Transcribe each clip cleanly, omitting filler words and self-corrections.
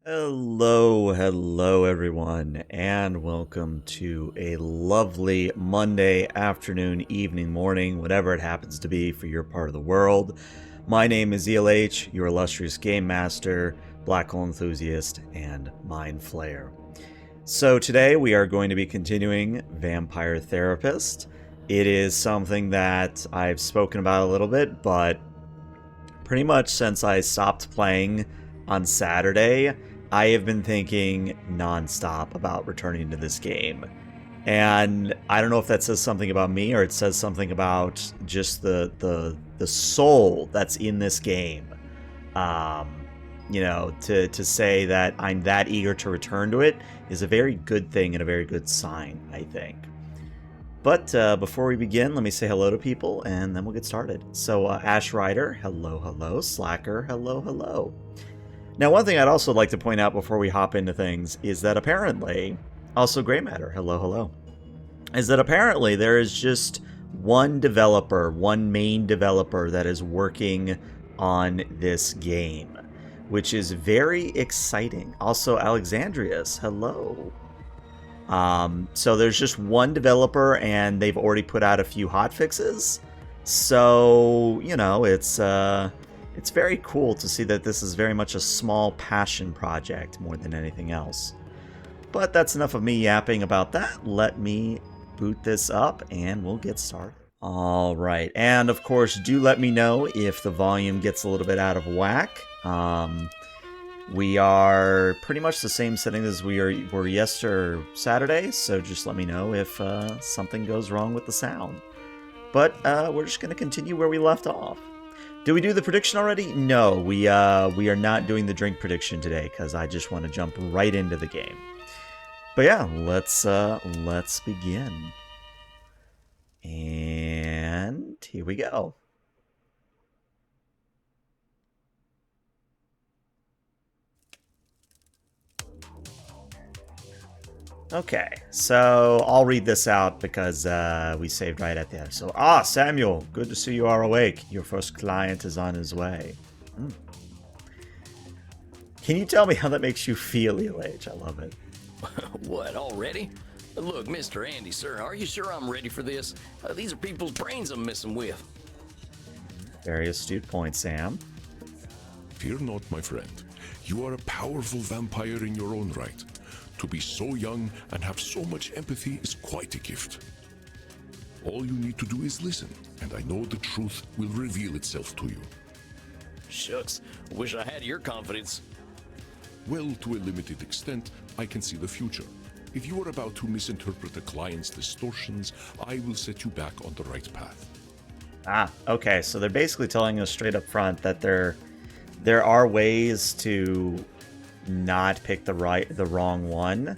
Hello everyone, and welcome to a lovely Monday afternoon, evening, morning, whatever it happens to be for your part of the world. My name is ELH, your illustrious game master, black hole enthusiast, and mind flayer. So today we are going to be continuing Vampire Therapist. It is something that I've spoken about a little bit, but pretty much since I stopped playing on Saturday, I have been thinking nonstop about returning to this game. And I don't know if that says something about me or it says something about just the soul that's in this game. To say that I'm that eager to return to it is a very good thing and a very good sign, I think. But before we begin, let me say hello to people, and then we'll get started. So, Ash Rider, hello, hello. Slacker, hello, hello. Now, one thing I'd also like to point out before we hop into things is that apparently, also Grey Matter, hello, hello, is that apparently there is just one developer, one main developer that is working on this game, which is very exciting. Also, Alexandrius, hello. So there's just one developer, and they've already put out a few hotfixes. So, it's very cool to see that this is very much a small passion project more than anything else. But that's enough of me yapping about that. Let me boot this up, and we'll get started. All right, and of course, do let me know if the volume gets a little bit out of whack. We are pretty much the same settings as we were yesterday, Saturday, so just let me know if something goes wrong with the sound. But we're just going to continue where we left off. Did we do the prediction already? No, we are not doing the drink prediction today because I just want to jump right into the game. But yeah, let's begin. And here we go. Okay, so I'll read this out because we saved right at the end. So, Samuel, good to see you are awake. Your first client is on his way. Can you tell me how that makes you feel, ELH? I love it. What, already? Look, Mr. Andy, sir, are you sure I'm ready for this? These are people's brains I'm messing with. Very astute point, Sam. Fear not, my friend. You are a powerful vampire in your own right. To be so young and have so much empathy is quite a gift. All you need to do is listen, and I know the truth will reveal itself to you. Shucks, wish I had your confidence. Well, to a limited extent, I can see the future. If you are about to misinterpret a client's distortions, I will set you back on the right path. Okay, so they're basically telling us straight up front that there are ways to not pick the wrong one.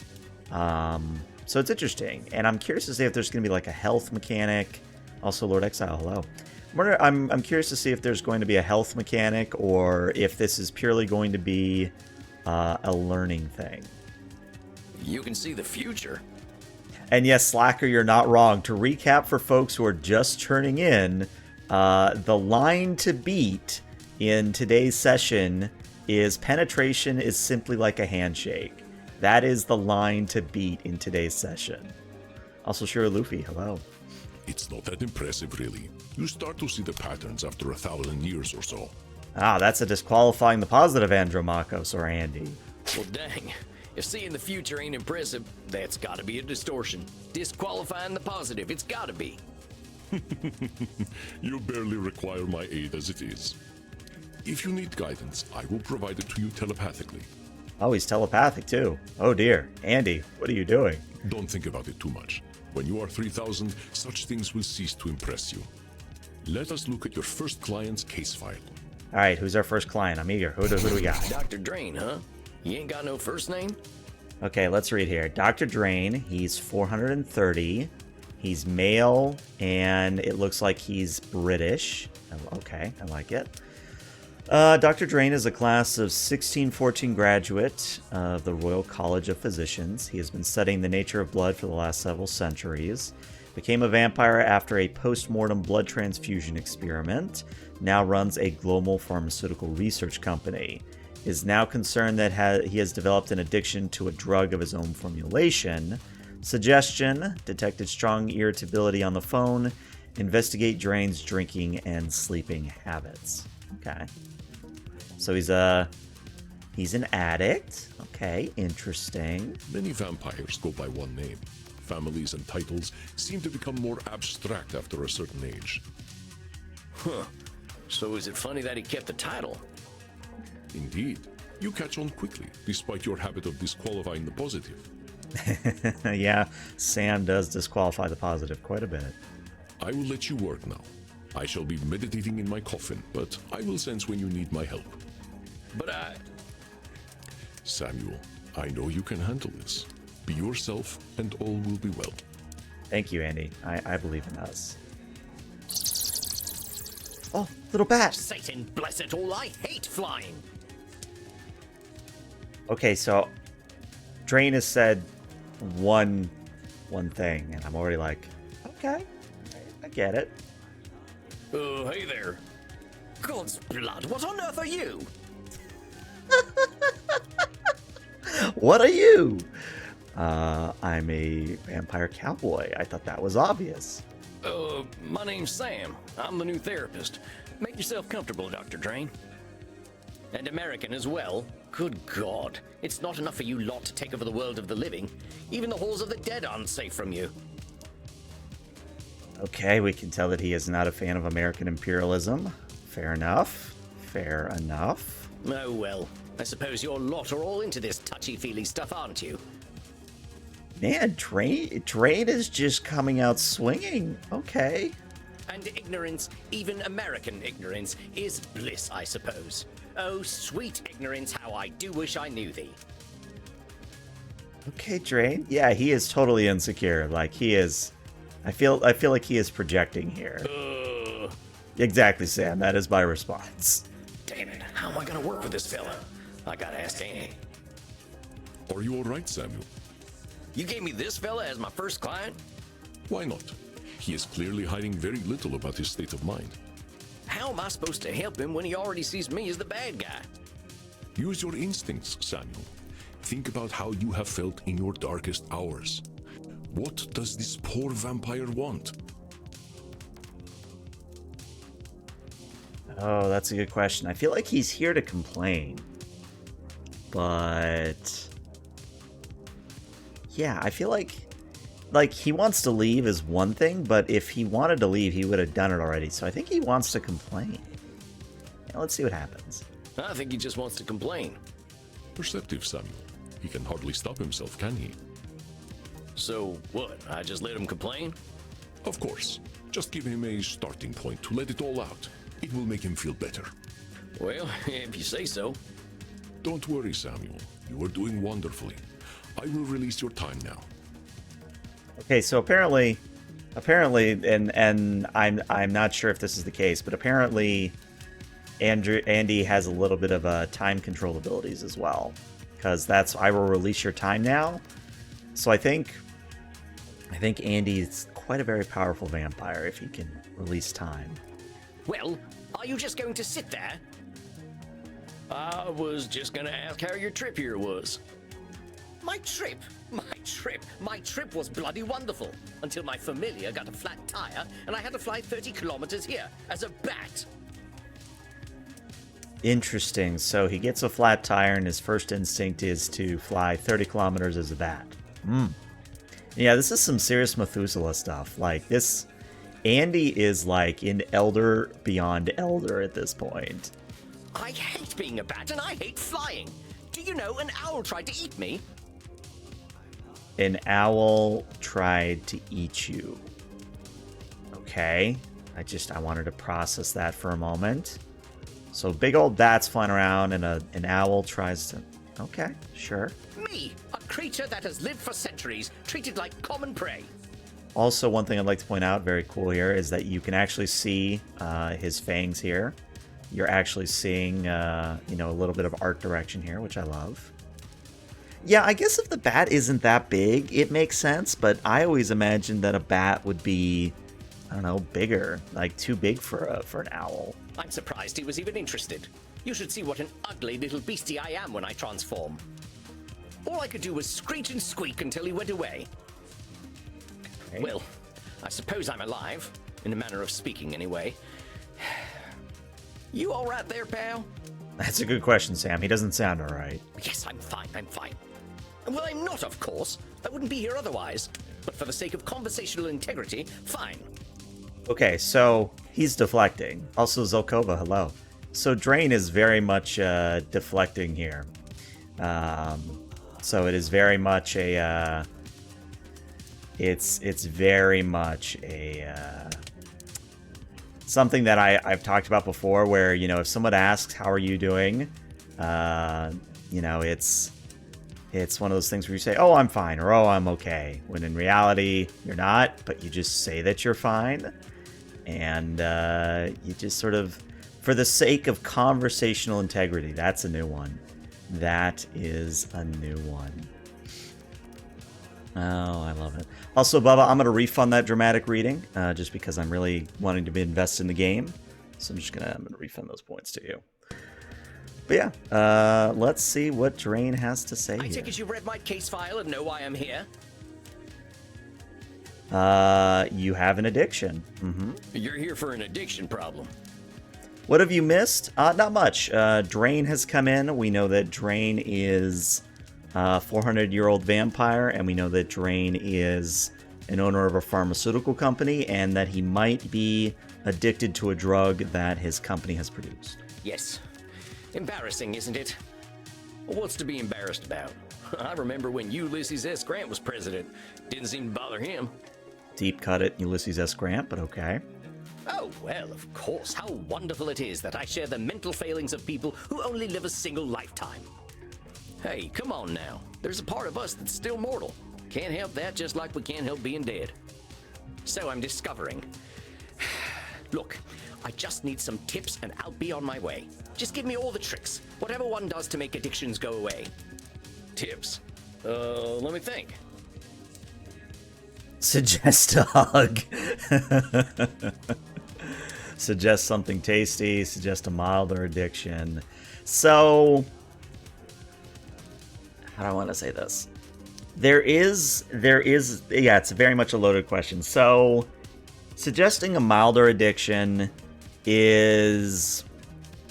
So it's interesting, and I'm curious to see if there's going to be like a health mechanic. Also, Lord Exile, hello. I'm curious to see if there's going to be a health mechanic or if this is purely going to be a learning thing. You can see the future. And yes, Slacker, you're not wrong. To recap for folks who are just turning in, the line to beat in today's session is penetration is simply like a handshake. That is the line to beat in today's session. Also, Shiro Luffy, hello. It's not that impressive, really. You start to see the patterns after 1,000 years or so. That's a disqualifying the positive Andromachos or Andy. Well, dang. If seeing the future ain't impressive, that's gotta be a distortion. Disqualifying the positive, it's gotta be. You barely require my aid as it is. If you need guidance, I will provide it to you telepathically. Oh, he's telepathic too. Oh dear. Andy, what are you doing? Don't think about it too much. When you are 3,000, such things will cease to impress you. Let us look at your first client's case file. Alright, who's our first client? I'm eager. Who do we got? Dr. Drain, huh? He ain't got no first name? Okay, let's read here. Dr. Drain, he's 430. He's male, and it looks like he's British. Okay, I like it. Dr. Drain is a class of 1614 graduate of the Royal College of Physicians. He has been studying the nature of blood for the last several centuries. Became a vampire after a post-mortem blood transfusion experiment. Now runs a global pharmaceutical research company. is now concerned that he has developed an addiction to a drug of his own formulation. Suggestion: detected strong irritability on the phone. Investigate Drain's drinking and sleeping habits. Okay. So he's an addict. Okay, interesting. Many vampires go by one name. Families and titles seem to become more abstract after a certain age. Huh. So is it funny that he kept the title? Indeed. You catch on quickly, despite your habit of disqualifying the positive. Yeah, Sam does disqualify the positive quite a bit. I will let you work now. I shall be meditating in my coffin, but I will sense when you need my help. But Samuel, I know you can handle this. Be yourself, and all will be well. Thank you, Andy. I believe in us. Oh, little bat! Satan bless it all, I hate flying! Okay, so Drain has said one thing, and I'm already like, okay, I get it. Oh, hey there. God's blood, what on earth are you? What are you? I'm a vampire cowboy. I thought that was obvious. My name's Sam. I'm the new therapist. Make yourself comfortable, Dr. Drain. And American as well. Good God. It's not enough for you lot to take over the world of the living. Even the halls of the dead aren't safe from you. Okay, we can tell that he is not a fan of American imperialism. Fair enough. Fair enough. Oh well. I suppose your lot are all into this touchy-feely stuff, aren't you? Man, Drain is just coming out swinging. Okay. And ignorance, even American ignorance, is bliss, I suppose. Oh, sweet ignorance, how I do wish I knew thee. Okay, Drain. Yeah, he is totally insecure. Like, he is... I feel like he is projecting here. Exactly, Sam. That is my response. Damn it. How am I gonna work with this fella? I gotta ask Andy. Are you all right, Samuel? You gave me this fella as my first client? Why not? He is clearly hiding very little about his state of mind. How am I supposed to help him when he already sees me as the bad guy? Use your instincts, Samuel. Think about how you have felt in your darkest hours. What does this poor vampire want? Oh, that's a good question. I feel like he's here to complain. But... yeah, I feel like he wants to leave is one thing, but if he wanted to leave, he would have done it already. So I think he wants to complain. Yeah, let's see what happens. I think he just wants to complain. Perceptive, Samuel. He can hardly stop himself, can he? So, what? I just let him complain? Of course. Just give him a starting point to let it all out. It will make him feel better. Well, if you say so. Don't worry, Samuel. You are doing wonderfully. I will release your time now. Okay, so apparently, and I'm not sure if this is the case, but apparently, Andy has a little bit of time control abilities as well, because that's I will release your time now. So I think Andy's quite a very powerful vampire if he can release time. Well, are you just going to sit there? I was just gonna ask how your trip here was. My trip was bloody wonderful. Until my familiar got a flat tire and I had to fly 30 kilometers here as a bat. Interesting. So he gets a flat tire and his first instinct is to fly 30 kilometers as a bat. Yeah, this is some serious Methuselah stuff. Like, this... Andy is, like, in Elder beyond Elder at this point. I hate being a bat and I hate flying. Do you know an owl tried to eat me? An owl tried to eat you. Okay. I wanted to process that for a moment. So big old bats flying around and an owl tries to... Okay, sure. Me, a creature that has lived for centuries, treated like common prey. Also, one thing I'd like to point out, very cool here, is that you can actually see his fangs here. You're actually seeing, a little bit of art direction here, which I love. Yeah, I guess if the bat isn't that big, it makes sense, but I always imagined that a bat would be, I don't know, bigger, like too big for an owl. I'm surprised he was even interested. You should see what an ugly little beastie I am when I transform. All I could do was screech and squeak until he went away. Okay. Well, I suppose I'm alive, in a manner of speaking anyway. You all right there, pal? That's a good question, Sam. He doesn't sound all right. Yes, I'm fine, I'm fine. Well, I'm not, of course. I wouldn't be here otherwise. But for the sake of conversational integrity, fine. Okay, so he's deflecting. Also, Zelkova, hello. So Drain is very much deflecting here. So it is very much a... It's very much a... something that I've talked about before where, you know, if someone asks, how are you doing? You know, it's one of those things where you say, oh, I'm fine, or oh, I'm okay. When in reality, you're not, but you just say that you're fine. And you just sort of, for the sake of conversational integrity, that's a new one. That is a new one. Oh, I love it. Also, Bubba, I'm going to refund that dramatic reading, just because I'm really wanting to be invested in the game. So I'm going to refund those points to you. But yeah, let's see what Drain has to say I here. take it you read my case file and know why I'm here? You have an addiction. Mm-hmm. You're here for an addiction problem. What have you missed? Not much. Drain has come in. We know that Drain is a 400-year-old vampire, and we know that Drain is an owner of a pharmaceutical company, and that he might be addicted to a drug that his company has produced. Yes. Embarrassing, isn't it? What's to be embarrassed about? I remember when Ulysses S. Grant was president. Didn't seem to bother him. Deep cut it, Ulysses S. Grant, but okay. Oh, well, of course. How wonderful it is that I share the mental failings of people who only live a single lifetime. Hey, come on now. There's a part of us that's still mortal. Can't help that, just like we can't help being dead. So I'm discovering. Look, I just need some tips and I'll be on my way. Just give me all the tricks. Whatever one does to make addictions go away. Tips? Let me think. Suggest a hug. Suggest something tasty. Suggest a milder addiction. So, how do I want to say this? There is, yeah, it's very much a loaded question. So, suggesting a milder addiction is,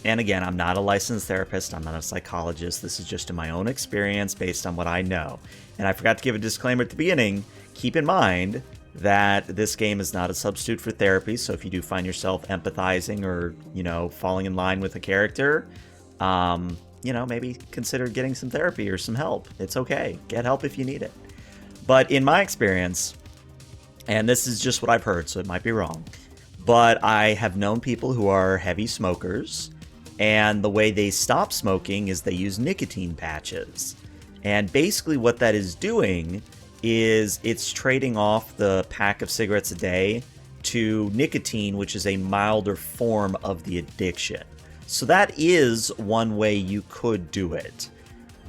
and again, I'm not a licensed therapist, I'm not a psychologist, this is just in my own experience based on what I know. And I forgot to give a disclaimer at the beginning. Keep in mind that this game is not a substitute for therapy, so if you do find yourself empathizing or, you know, falling in line with a character, you know, maybe consider getting some therapy or some help. It's okay. Get help if you need it. But in my experience, and this is just what I've heard, so it might be wrong, but I have known people who are heavy smokers, and the way they stop smoking is they use nicotine patches. And basically what that is doing is it's trading off the pack of cigarettes a day to nicotine, which is a milder form of the addiction. So that is one way you could do it.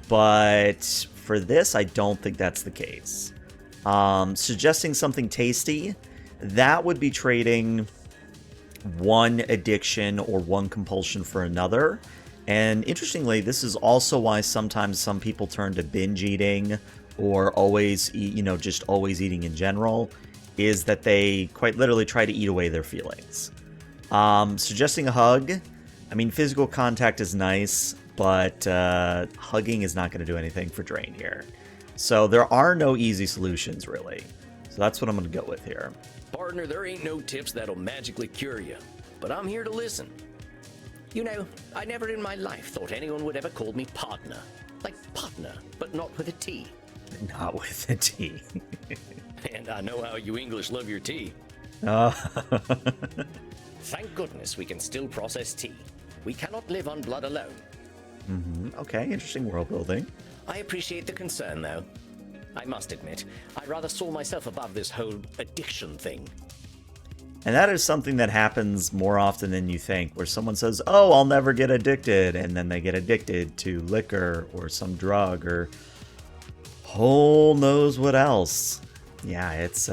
But for this, I don't think that's the case. Suggesting something tasty, that would be trading one addiction or one compulsion for another. And interestingly, this is also why sometimes some people turn to binge eating or always eat, you know, just always eating in general, is that they quite literally try to eat away their feelings. Suggesting a hug, I mean, physical contact is nice, but hugging is not going to do anything for Drain here. So there are no easy solutions, really. So that's what I'm going to go with here. Partner, there ain't no tips that'll magically cure you, but I'm here to listen. You know, I never in my life thought anyone would ever call me partner. Like partner, but not with a T. Not with a T. And I know how you English love your tea. Thank goodness we can still process tea. We cannot live on blood alone. Okay, interesting world building. I appreciate the concern, though. I must admit, I rather saw myself above this whole addiction thing. And that is something that happens more often than you think, where someone says, oh, I'll never get addicted, and then they get addicted to liquor or some drug or who knows what else. Yeah, it's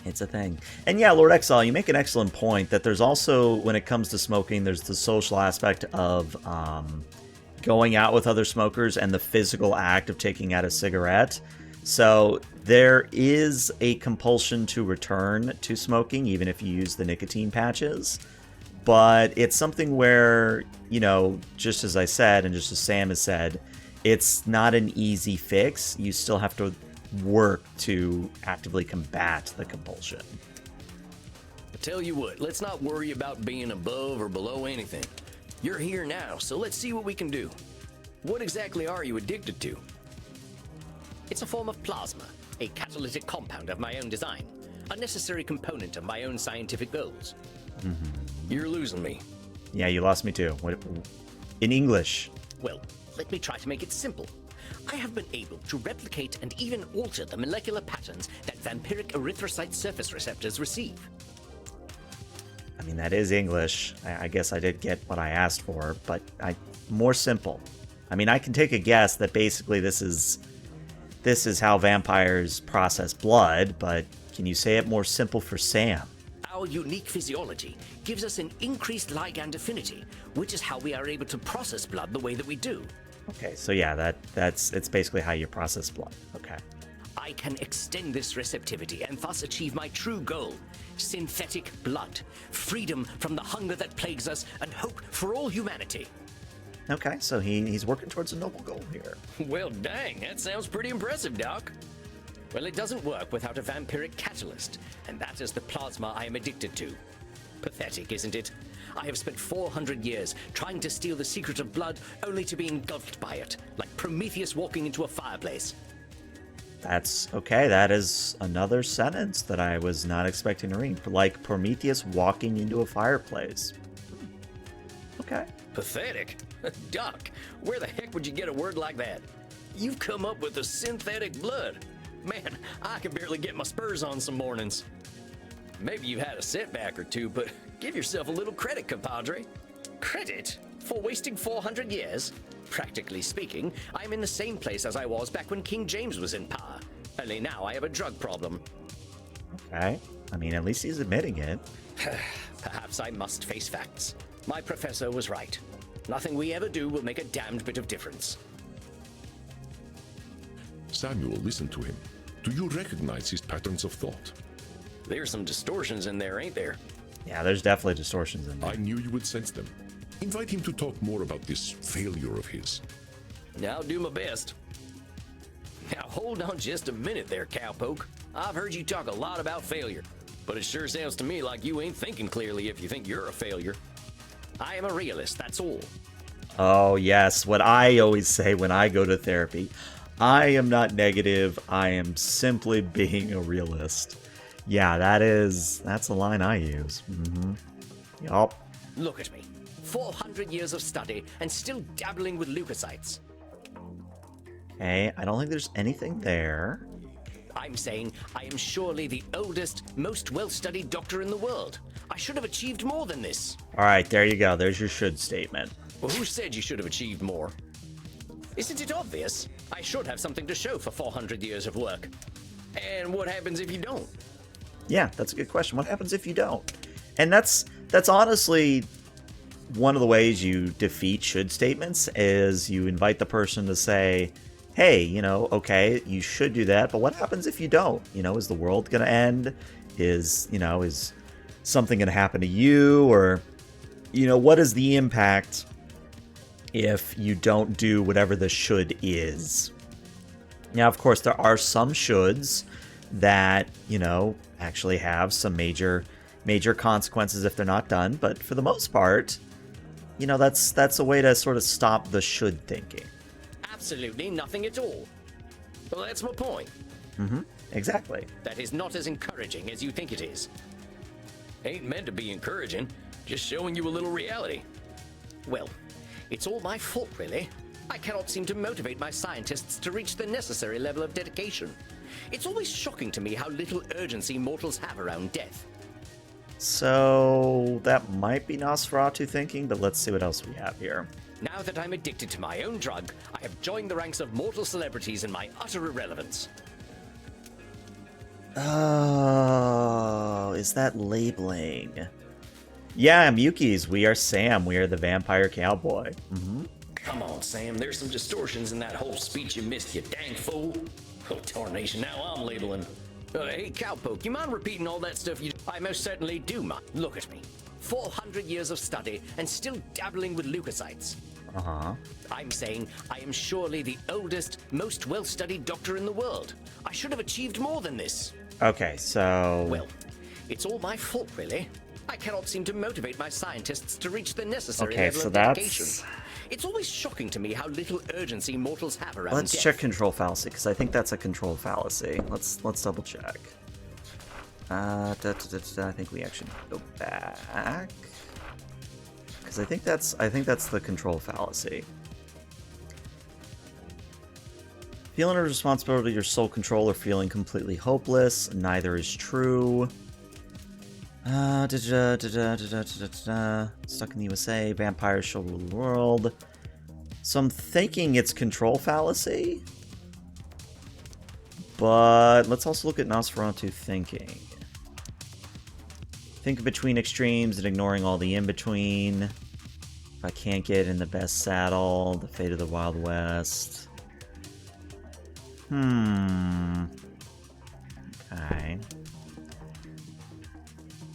It's a thing. And yeah, Lord Exile, you make an excellent point that there's also, when it comes to smoking, there's the social aspect of going out with other smokers and the physical act of taking out a cigarette. So there is a compulsion to return to smoking, even if you use the nicotine patches. But it's something where, you know, just as I said, and just as Sam has said, it's not an easy fix. You still have to work to actively combat the compulsion. I tell you what, let's not worry about being above or below anything. You're here now, so let's see what we can do. What exactly are you addicted to? It's a form of plasma, a catalytic compound of my own design, a necessary component of my own scientific goals. You're losing me. Yeah, you lost me too. What, in English? Well, let me try to make it simple. I have been able to replicate and even alter the molecular patterns that vampiric erythrocyte surface receptors receive. I mean, that is English. I guess I did get what I asked for, but more simple. I mean, I can take a guess that basically this is how vampires process blood, but can you say it more simple for Sam? Our unique physiology gives us an increased ligand affinity, which is how we are able to process blood the way that we do. Okay, so yeah, it's basically how you process blood. Okay. I can extend this receptivity and thus achieve my true goal: synthetic blood, freedom from the hunger that plagues us, and hope for all humanity. Okay, so he's working towards a noble goal here. Well, dang, that sounds pretty impressive, Doc. Well, it doesn't work without a vampiric catalyst, and that is the plasma I am addicted to. Pathetic, isn't it? I have spent 400 years trying to steal the secret of blood, only to be engulfed by it, like Prometheus walking into a fireplace. That's okay. That is another sentence that I was not expecting to read. Like Prometheus walking into a fireplace. Okay. Pathetic? Doc, where the heck would you get a word like that? You've come up with a synthetic blood. Man, I can barely get my spurs on some mornings. Maybe you've had a setback or two, but give yourself a little credit, compadre. Credit? For wasting 400 years? Practically speaking, I'm in the same place as I was back when King James was in power. Only now I have a drug problem. Okay. I mean, at least he's admitting it. Perhaps I must face facts. My professor was right. Nothing we ever do will make a damned bit of difference. Samuel, listen to him. Do you recognize his patterns of thought? There's some distortions in there, ain't there? Yeah, there's definitely distortions in there. I knew you would sense them. Invite him to talk more about this failure of his. I'll do my best. Now hold on just a minute there, cowpoke. I've heard you talk a lot about failure, but it sure sounds to me like you ain't thinking clearly if you think you're a failure. I am a realist, that's all. Oh, yes. What I always say when I go to therapy. I am not negative. I am simply being a realist. Yeah, that's a line I use. Yup. Look at me. 400 years of study and still dabbling with leukocytes. Okay, I don't think there's anything there. I'm saying I am surely the oldest, most well-studied doctor in the world. I should have achieved more than this. All right, there you go. There's your should statement. Well, who said you should have achieved more? Isn't it obvious? I should have something to show for 400 years of work. And what happens if you don't? Yeah, that's a good question. What happens if you don't? And that's honestly one of the ways you defeat should statements is you invite the person to say, hey, you know, okay, you should do that, but what happens if you don't? You know, is the world going to end? Is something going to happen to you? Or, you know, what is the impact if you don't do whatever the should is? Now, of course, there are some shoulds that, you know, actually have some major consequences if they're not done. But for the most part, you know, that's a way to sort of stop the should thinking. Absolutely nothing at all. Well, that's my point. Exactly. That is not as encouraging as you think it is. Ain't meant to be encouraging, just showing you a little reality. Well, it's all my fault, really. I cannot seem to motivate my scientists to reach the necessary level of dedication. It's always shocking to me how little urgency mortals have around death. So that might be Nosferatu thinking, but let's see what else we have here. Now that I'm addicted to my own drug, I have joined the ranks of mortal celebrities in my utter irrelevance. Oh, is that labeling? Yeah, Mukis, we are Sam. We are the vampire cowboy. Come on, Sam. There's some distortions in that whole speech you missed, you dang fool. Oh, tarnation, now I'm labeling. Hey, Cowpoke, you mind repeating all that stuff you... I most certainly do, mind. Look at me. 400 years of study and still dabbling with leukocytes. Uh-huh. I'm saying I am surely the oldest, most well-studied doctor in the world. I should have achieved more than this. Okay, so... Well, it's all my fault, really. I cannot seem to motivate my scientists to reach the necessary Okay, level so of that's... dedication. It's always shocking to me how little urgency mortals have around Let's death. check control fallacy, because I think that's a control fallacy. Let's double check. I think we actually go back. Because I think that's the control fallacy. Feeling a responsibility to your sole control or feeling completely hopeless. Neither is true. Stuck in the USA. Vampires shall rule the world. So I'm thinking it's control fallacy. But let's also look at Nosferatu thinking. Think between extremes and ignoring all the in-between. If I can't get in the best saddle, the fate of the Wild West. Okay.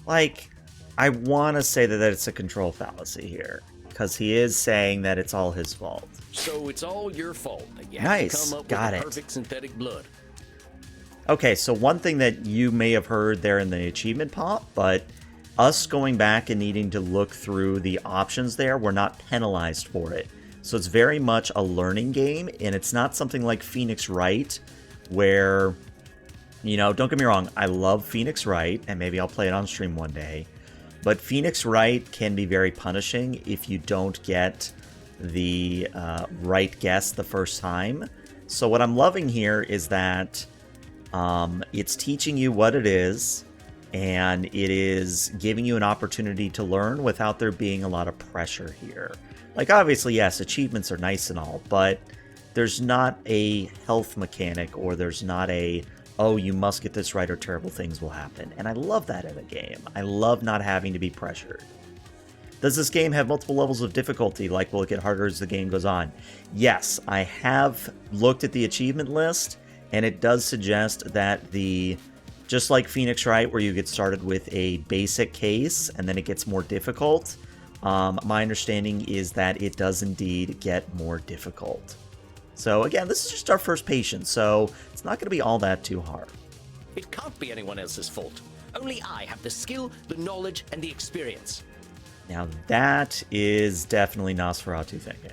Like, I want to say that it's a control fallacy here. Because he is saying that it's all his fault. So it's all your fault that you Nice. have to come up Got with it. the perfect synthetic blood. Okay, so one thing that you may have heard there in the achievement pop, but us going back and needing to look through the options there, we're not penalized for it. So it's very much a learning game, and it's not something like Phoenix Wright, where, you know, don't get me wrong, I love Phoenix Wright, and maybe I'll play it on stream one day, but Phoenix Wright can be very punishing if you don't get the right guess the first time. So what I'm loving here is that it's teaching you what it is, and it is giving you an opportunity to learn without there being a lot of pressure here. Like, obviously, yes, achievements are nice and all, but there's not a health mechanic, or there's not a, oh, you must get this right or terrible things will happen. And I love that in a game. I love not having to be pressured. Does this game have multiple levels of difficulty, like will it get harder as the game goes on? Yes, I have looked at the achievement list, and it does suggest that just like Phoenix Wright, where you get started with a basic case, and then it gets more difficult, my understanding is that it does indeed get more difficult. So again, this is just our first patient, so it's not going to be all that too hard. It can't be anyone else's fault. Only I have the skill, the knowledge, and the experience. Now that is definitely Nosferatu thinking.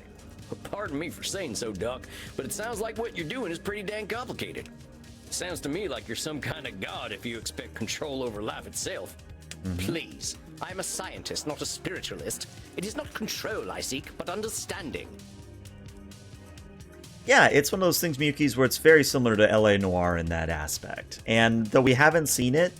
Pardon me for saying so, Doc, but it sounds like what you're doing is pretty dang complicated. Sounds to me like you're some kind of god if you expect control over life itself. Please, I'm a scientist, not a spiritualist. It is not control I seek, but understanding. Yeah, it's one of those things, Miyuki's, where it's very similar to LA Noire in that aspect. And though we haven't seen it,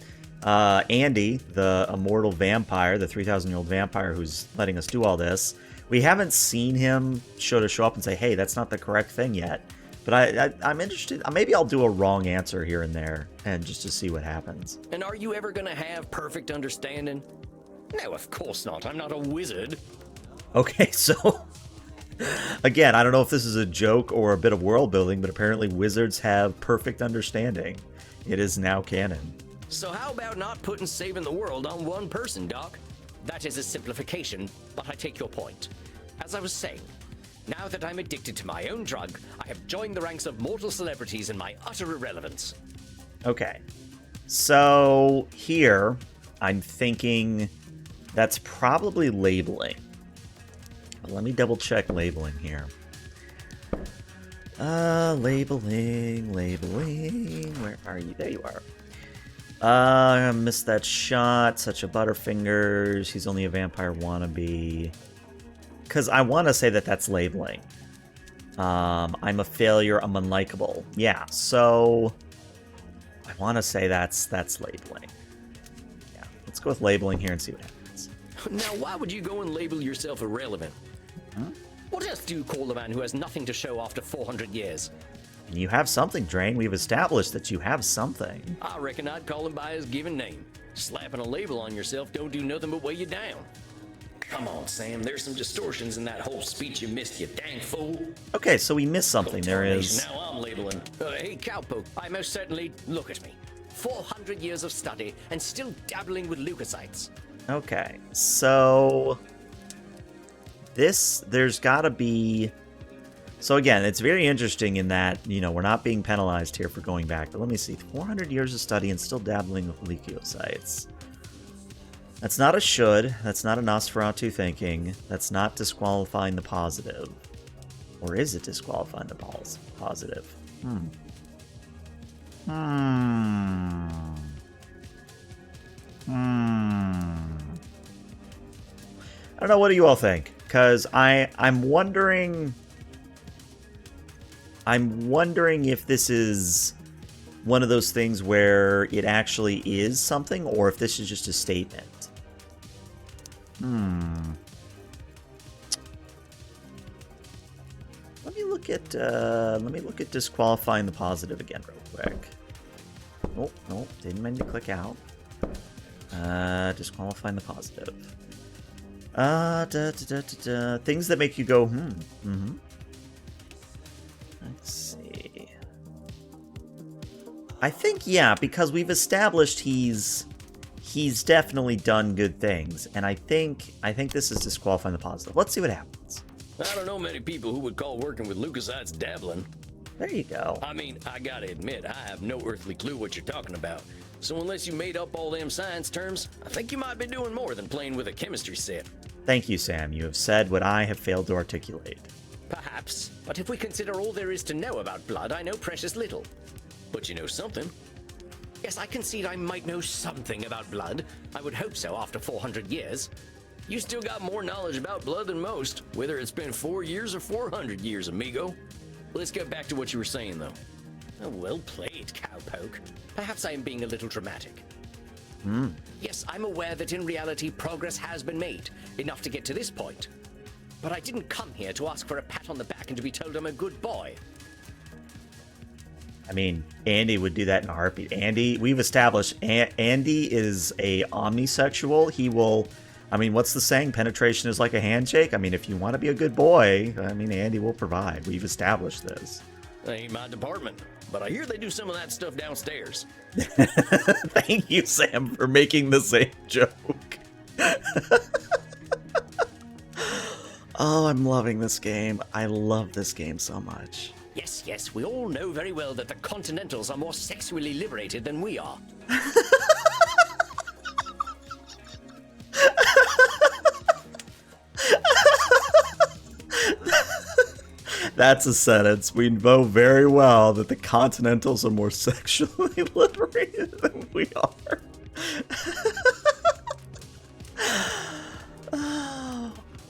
Andy, the immortal vampire, the 3,000-year-old vampire who's letting us do all this, we haven't seen him show up and say, hey, that's not the correct thing yet. But I'm interested. Maybe I'll do a wrong answer here and there, and just to see what happens. And are you ever gonna have perfect understanding? No, of course not. I'm not a wizard. Okay, so... Again, I don't know if this is a joke or a bit of world building, but apparently wizards have perfect understanding. It is now canon. So how about not putting saving the world on one person, Doc? That is a simplification, but I take your point. As I was saying, now that I'm addicted to my own drug, I have joined the ranks of mortal celebrities in my utter irrelevance. Okay. So here, I'm thinking that's probably labeling. But let me double check labeling here. Labeling. Where are you? There you are. I missed that shot. Such a Butterfingers. He's only a vampire wannabe. Because I want to say that that's labeling. I'm a failure. I'm unlikable. Yeah, so I want to say that's labeling. Yeah, let's go with labeling here and see what happens. Now, why would you go and label yourself irrelevant? What else do you call the man who has nothing to show after 400 years? You have something, Drain. We've established that you have something. I reckon I'd call him by his given name. Slapping a label on yourself don't do nothing but weigh you down. Come on, Sam. There's some distortions in that whole speech you missed, you dang fool. Okay, so we missed something. There is... Now I'm labeling. Hey, Cowpoke, I most certainly... Look at me. 400 years of study and still dabbling with leukocytes. Okay, so... There's gotta be... So again, it's very interesting in that, you know, we're not being penalized here for going back. But let me see. 400 years of study and still dabbling with leukocytes. That's not a should. That's not a Nosferatu thinking. That's not disqualifying the positive. Or is it disqualifying the positive? I don't know. What do you all think? Because I'm wondering if this is one of those things where it actually is something, or if this is just a statement. Let me look at disqualifying the positive again real quick. Oh, no, didn't mean to click out. Disqualifying the positive. Things that make you go, Let's see. I think, yeah, because we've established he's definitely done good things, and I think this is disqualifying the positive. Let's see what happens. I don't know many people who would call working with leukocytes dabbling. There you go. I mean, I gotta admit, I have no earthly clue what you're talking about. So unless you made up all them science terms, I think you might be doing more than playing with a chemistry set. Thank you, Sam. You have said what I have failed to articulate. Perhaps, but if we consider all there is to know about blood, I know precious little. But you know something. Yes, I concede I might know something about blood. I would hope so after 400 years. You still got more knowledge about blood than most, whether it's been 4 years or 400 years, amigo. Let's get back to what you were saying, though. Oh, well played, Cowpoke. Perhaps I am being a little dramatic. Yes, I'm aware that in reality progress has been made, enough to get to this point. But I didn't come here to ask for a pat on the back and to be told I'm a good boy. I mean, Andy would do that in a heartbeat. Andy, we've established Andy is a omnisexual. He will... I mean, what's the saying? Penetration is like a handshake? I mean, if you want to be a good boy, I mean, Andy will provide. We've established this. That ain't my department, but I hear they do some of that stuff downstairs. Thank you, Sam, for making the same joke. Oh, I'm loving this game. I love this game so much. Yes, we all know very well that the Continentals are more sexually liberated than we are. That's a sentence. We know very well that the Continentals are more sexually liberated than we are.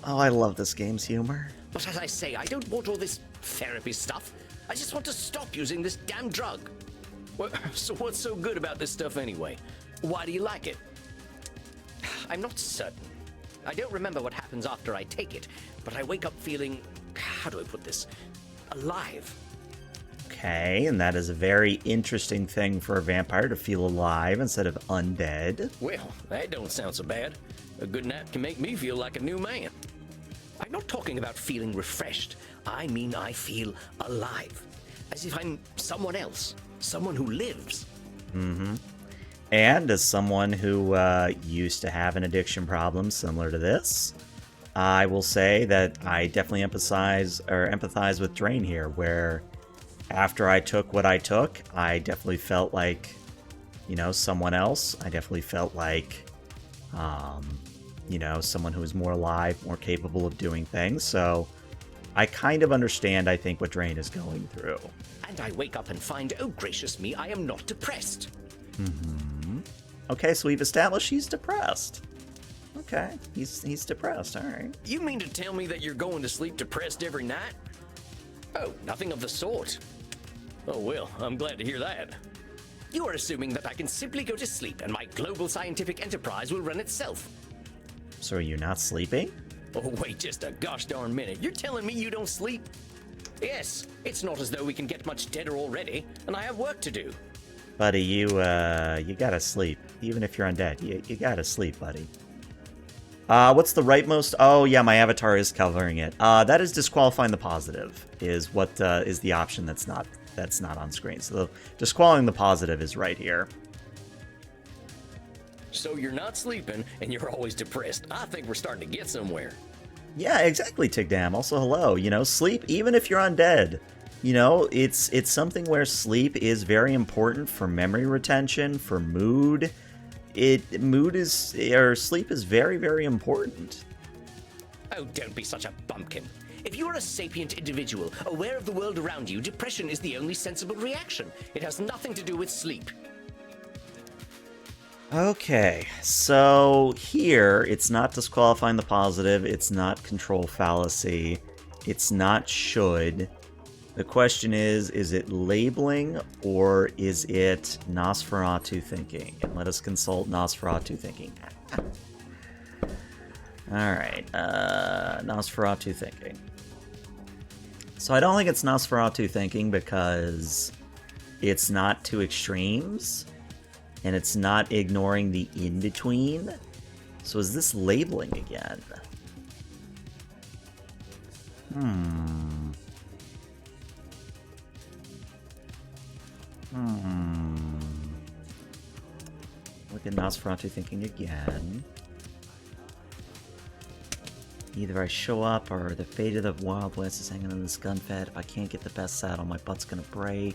Oh, I love this game's humor. But as I say, I don't want all this therapy stuff. I just want to stop using this damn drug. So what's so good about this stuff anyway? Why do you like it? I'm not certain. I don't remember what happens after I take it, but I wake up feeling, how do I put this, alive. Okay, and that is a very interesting thing for a vampire to feel alive instead of undead. Well, that don't sound so bad. A good nap can make me feel like a new man. I'm not talking about feeling refreshed. I mean I feel alive. As if I'm someone else. Someone who lives. And as someone who used to have an addiction problem similar to this, I will say that I definitely empathize with Drain here, where after I took what I took, I definitely felt like, you know, someone else. I definitely felt like, you know, someone who was more alive, more capable of doing things. So I kind of understand, I think, what Drain is going through. And I wake up and find, oh gracious me, I am not depressed. Okay, so we've established he's depressed. Okay, he's depressed, all right. You mean to tell me that you're going to sleep depressed every night? Oh, nothing of the sort. Oh well, I'm glad to hear that. You are assuming that I can simply go to sleep and my global scientific enterprise will run itself. So are you not sleeping? Oh wait just a gosh darn minute, you're telling me you don't sleep? Yes, it's not as though we can get much deader already, and I have work to do. Buddy, you gotta sleep. Even if you're undead, you gotta sleep, buddy. What's the rightmost? Oh, yeah, my avatar is covering it. That is disqualifying the positive, is what is the option that's not on screen. So disqualifying the positive is right here. So you're not sleeping, and you're always depressed. I think we're starting to get somewhere. Yeah, exactly, Tigdam. Also, hello. You know, sleep, even if you're undead. You know, it's something where sleep is very important for memory retention, for mood. Sleep is very, very important. Oh, don't be such a bumpkin. If you are a sapient individual, aware of the world around you, depression is the only sensible reaction. It has nothing to do with sleep. Okay, so here, it's not disqualifying the positive, it's not control fallacy, it's not should. The question is it labeling or is it Nosferatu thinking? And let us consult Nosferatu thinking. Alright, Nosferatu thinking. So I don't think it's Nosferatu thinking because it's not two extremes. And it's not ignoring the in-between. So is this labeling again? Look at Nosferatu thinking again. Either I show up or the fate of the Wild West is hanging on this gun fed. If I can't get the best saddle, my butt's gonna break.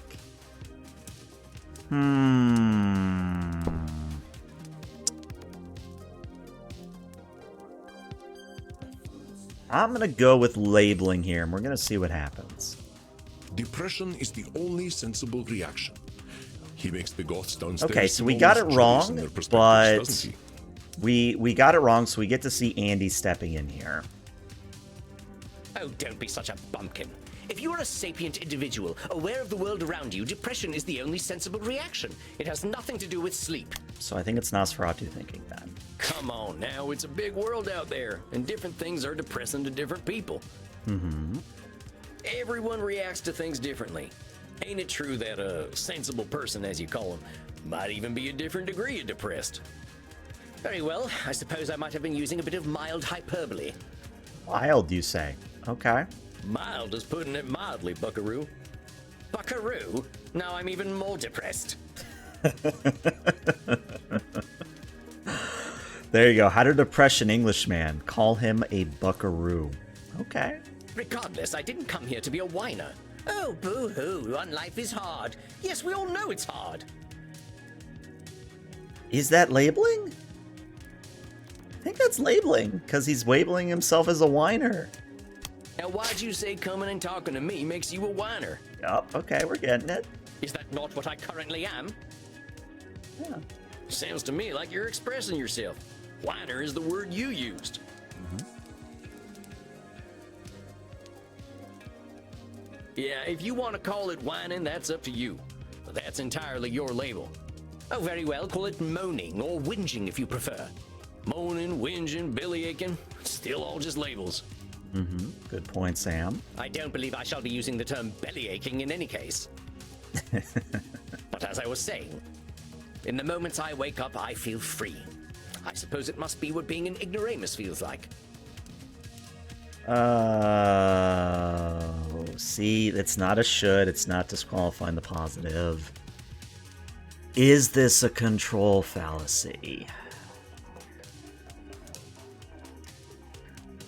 I'm gonna go with labeling here, and we're gonna see what happens. Depression is the only sensible reaction. He makes the Goths downstairs. Okay, so we got it wrong, but we got it wrong, so we get to see Andy stepping in here. Oh, don't be such a bumpkin. If you are a sapient individual, aware of the world around you, depression is the only sensible reaction. It has nothing to do with sleep. So I think it's Nosferatu thinking then. Come on now, it's a big world out there, and different things are depressing to different people. Everyone reacts to things differently. Ain't it true that a sensible person, as you call them, might even be a different degree of depressed? Very well, I suppose I might have been using a bit of mild hyperbole. Wild, you say? Okay. Mild is putting it mildly, Buckaroo. Buckaroo? Now I'm even more depressed. There you go. How to depress an Englishman. Call him a buckaroo. Okay. Regardless, I didn't come here to be a whiner. Oh, boo-hoo, on life is hard. Yes, we all know it's hard. Is that labeling? I think that's labeling, because he's labeling himself as a whiner. Now, why'd you say coming and talking to me makes you a whiner? Yup, okay, we're getting it. Is that not what I currently am? Yeah. Sounds to me like you're expressing yourself. Whiner is the word you used. Yeah, if you want to call it whining, that's up to you. But that's entirely your label. Oh, very well, call it moaning or whinging if you prefer. Moaning, whinging, bellyaching, still all just labels. Good point, Sam. I don't believe I shall be using the term bellyaching in any case. But as I was saying, in the moments I wake up, I feel free. I suppose it must be what being an ignoramus feels like. See, it's not a should, it's not disqualifying the positive. Is this a control fallacy?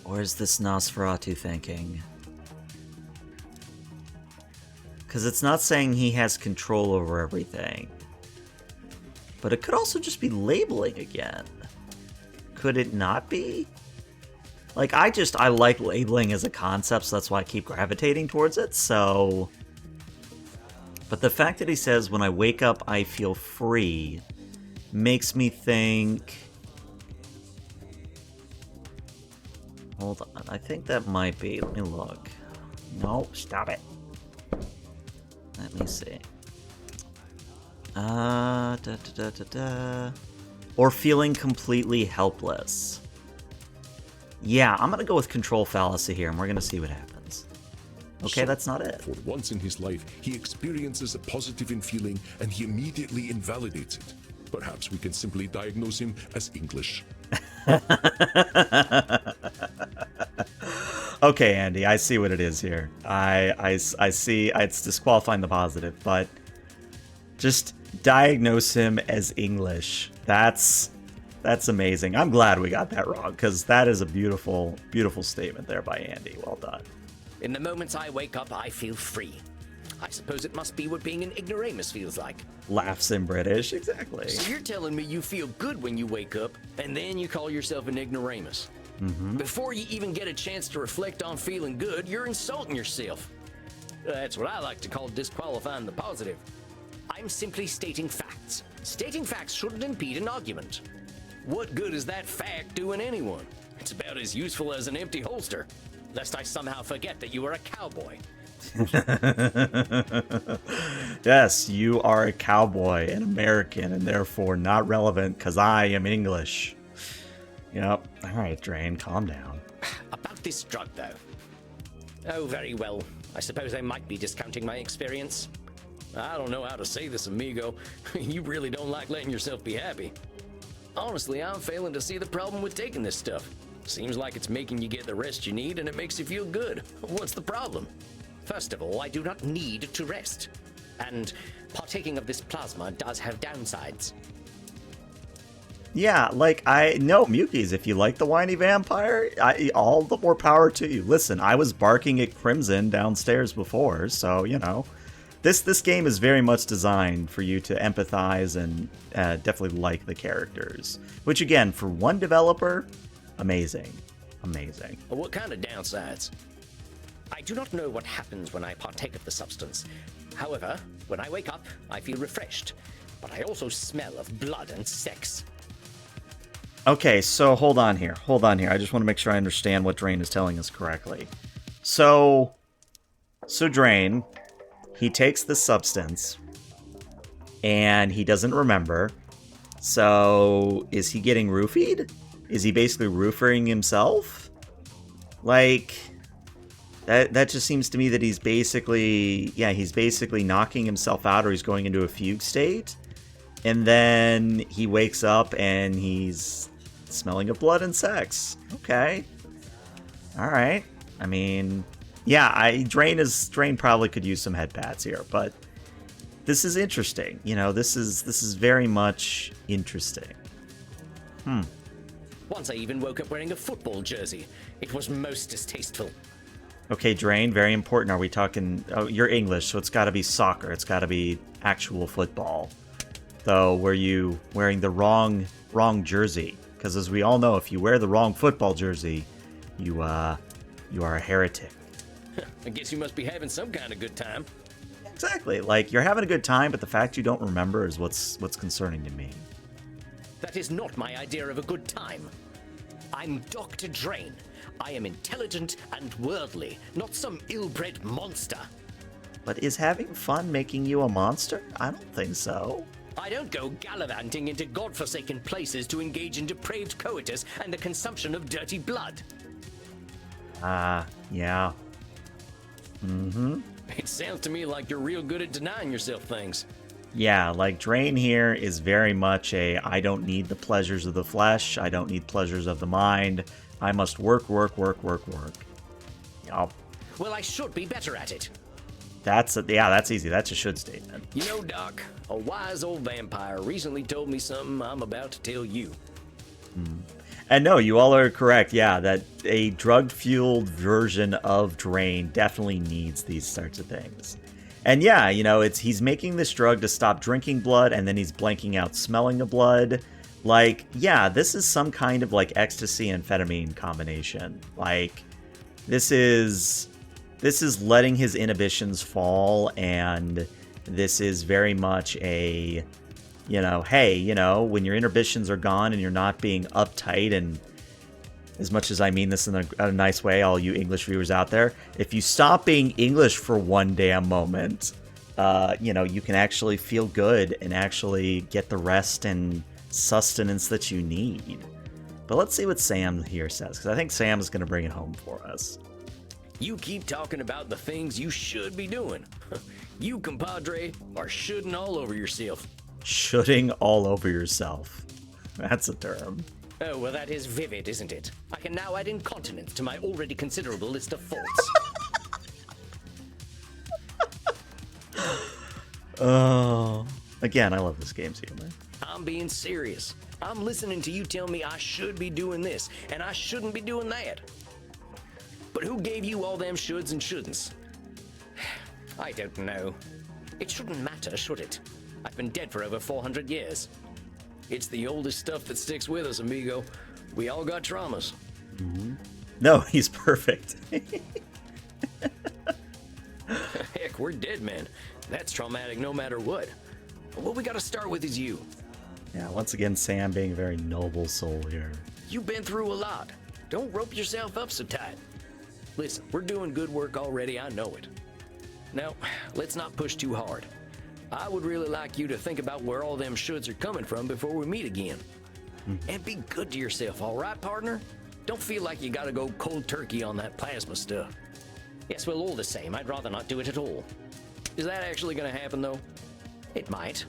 Or is this Nosferatu thinking? Because it's not saying he has control over everything. But it could also just be labeling again. Could it not be? Like, I like labeling as a concept, so that's why I keep gravitating towards it, so... But the fact that he says, when I wake up, I feel free, makes me think... Hold on, I think that might be... Let me look. No, stop it. Let me see. Or feeling completely helpless. Yeah, I'm gonna go with control fallacy here, and we're gonna see what happens. Okay, So, that's not it. For once in his life, he experiences a positive in feeling and he immediately invalidates it. Perhaps we can simply diagnose him as English. Okay, Andy, I see what it is here. I see it's disqualifying the positive, but just diagnose him as English. That's amazing. I'm glad we got that wrong, because that is a beautiful, beautiful statement there by Andy. Well done. In the moments I wake up, I feel free. I suppose it must be what being an ignoramus feels like. Laughs in British, exactly. So you're telling me you feel good when you wake up, and then you call yourself an ignoramus. Before you even get a chance to reflect on feeling good, you're insulting yourself. That's what I like to call disqualifying the positive. I'm simply stating facts. Stating facts shouldn't impede an argument. What good is that fact doing anyone? It's about as useful as an empty holster. Lest I somehow forget that you are a cowboy. Yes, you are a cowboy, an American, and therefore not relevant because I am English. Yep. All right, Drain, calm down. About this drug, though. Oh, very well. I suppose I might be discounting my experience. I don't know how to say this, amigo. You really don't like letting yourself be happy. Honestly, I'm failing to see the problem with taking this stuff. Seems like it's making you get the rest you need and it makes you feel good. What's the problem? First of all, I do not need to rest. And partaking of this plasma does have downsides. Yeah, like, Mukis, if you like the whiny vampire, all the more power to you. Listen, I was barking at Crimson downstairs before, so, you know. This game is very much designed for you to empathize and definitely like the characters. Which, again, for one developer, amazing. Amazing. What kind of downsides? I do not know what happens when I partake of the substance. However, when I wake up, I feel refreshed. But I also smell of blood and sex. Okay, so hold on here. I just want to make sure I understand what Drain is telling us correctly. So Drain, he takes the substance, and he doesn't remember. So, is he getting roofied? Is he basically roofing himself? Like, that just seems to me that he's basically knocking himself out, or he's going into a fugue state. And then he wakes up and he's smelling of blood and sex. Okay. All right. I mean, yeah, Drain probably could use some head pats here, but this is interesting. You know, this is very much interesting. Once I even woke up wearing a football jersey. It was most distasteful. Okay, Drain, very important. Are we talking... Oh, you're English, so it's got to be soccer. It's got to be actual football. Though, were you wearing the wrong jersey? Because as we all know, if you wear the wrong football jersey, you are a heretic. I guess you must be having some kind of good time. Exactly. Like, you're having a good time, but the fact you don't remember is what's concerning to me. That is not my idea of a good time. I'm Dr. Drain. I am intelligent and worldly, not some ill-bred monster. But is having fun making you a monster? I don't think so. I don't go gallivanting into godforsaken places to engage in depraved coitus and the consumption of dirty blood. Yeah. Mm-hmm. It sounds to me like you're real good at denying yourself things. Yeah, like Drain here is very much I don't need the pleasures of the flesh, I don't need pleasures of the mind, I must work. Yup. Well, I should be better at it. That's easy. That's a should statement. You know, Doc, a wise old vampire recently told me something I'm about to tell you. And no, you all are correct. Yeah, that a drug-fueled version of Drain definitely needs these sorts of things. And yeah, you know, he's making this drug to stop drinking blood, and then he's blanking out smelling of blood. Like, yeah, this is some kind of like ecstasy and amphetamine combination. Like, this is letting his inhibitions fall, and this is very much a, you know, hey, you know, when your inhibitions are gone and you're not being uptight, and as much as I mean this in a nice way, all you English viewers out there, if you stop being English for one damn moment, you know, you can actually feel good and actually get the rest and sustenance that you need. But let's see what Sam here says, because I think Sam is going to bring it home for us. You keep talking about the things you should be doing. You, compadre, are shoulding all over yourself. Shooting all over yourself. That's a term. Oh, well, that is vivid, isn't it? I can now add incontinence to my already considerable list of faults. Oh. Again, I love this game's humor. I'm being serious. I'm listening to you tell me I should be doing this, and I shouldn't be doing that. But who gave you all them shoulds and shouldn'ts? I don't know. It shouldn't matter, should it? I've been dead for over 400 years. It's the oldest stuff that sticks with us, amigo. We all got traumas. Mm-hmm. No, he's perfect. Heck, we're dead men. That's traumatic no matter what. What we gotta start with is you. Yeah, once again, Sam being a very noble soul here. You've been through a lot. Don't rope yourself up so tight. Listen, we're doing good work already, I know it. Now, let's not push too hard. I would really like you to think about where all them shoulds are coming from before we meet again. And be good to yourself, all right, partner? Don't feel like you gotta go cold turkey on that plasma stuff. Yes, well, all the same, I'd rather not do it at all. Is that actually gonna happen, though? It might.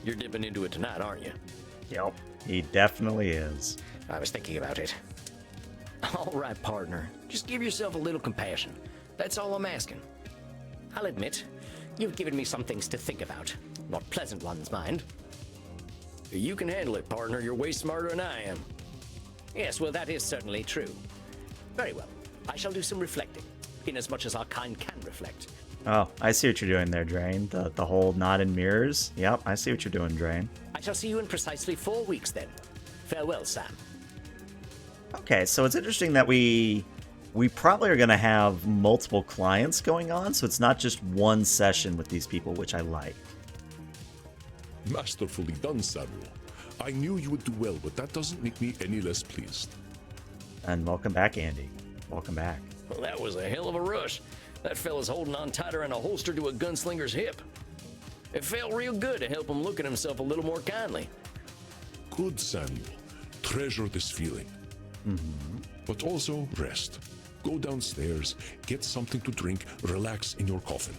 You're dipping into it tonight, aren't you? Yep, he definitely is. I was thinking about it. All right, partner. Just give yourself a little compassion. That's all I'm asking. I'll admit, you've given me some things to think about. Not pleasant ones, mind. You can handle it, partner. You're way smarter than I am. Yes, well, that is certainly true. Very well. I shall do some reflecting, in as much as our kind can reflect. Oh, I see what you're doing there, Drain. The whole nod and mirrors. Yep, I see what you're doing, Drain. I shall see you in precisely 4 weeks, then. Farewell, Sam. Okay, so it's interesting that we probably are going to have multiple clients going on, so it's not just one session with these people, which I like. Masterfully done, Samuel. I knew you would do well, but that doesn't make me any less pleased. And welcome back, Andy. Welcome back. Well, that was a hell of a rush. That fella's holding on tighter than a holster to a gunslinger's hip. It felt real good to help him look at himself a little more kindly. Good, Samuel. Treasure this feeling. Mm-hmm. But also rest. Go downstairs, get something to drink, relax in your coffin.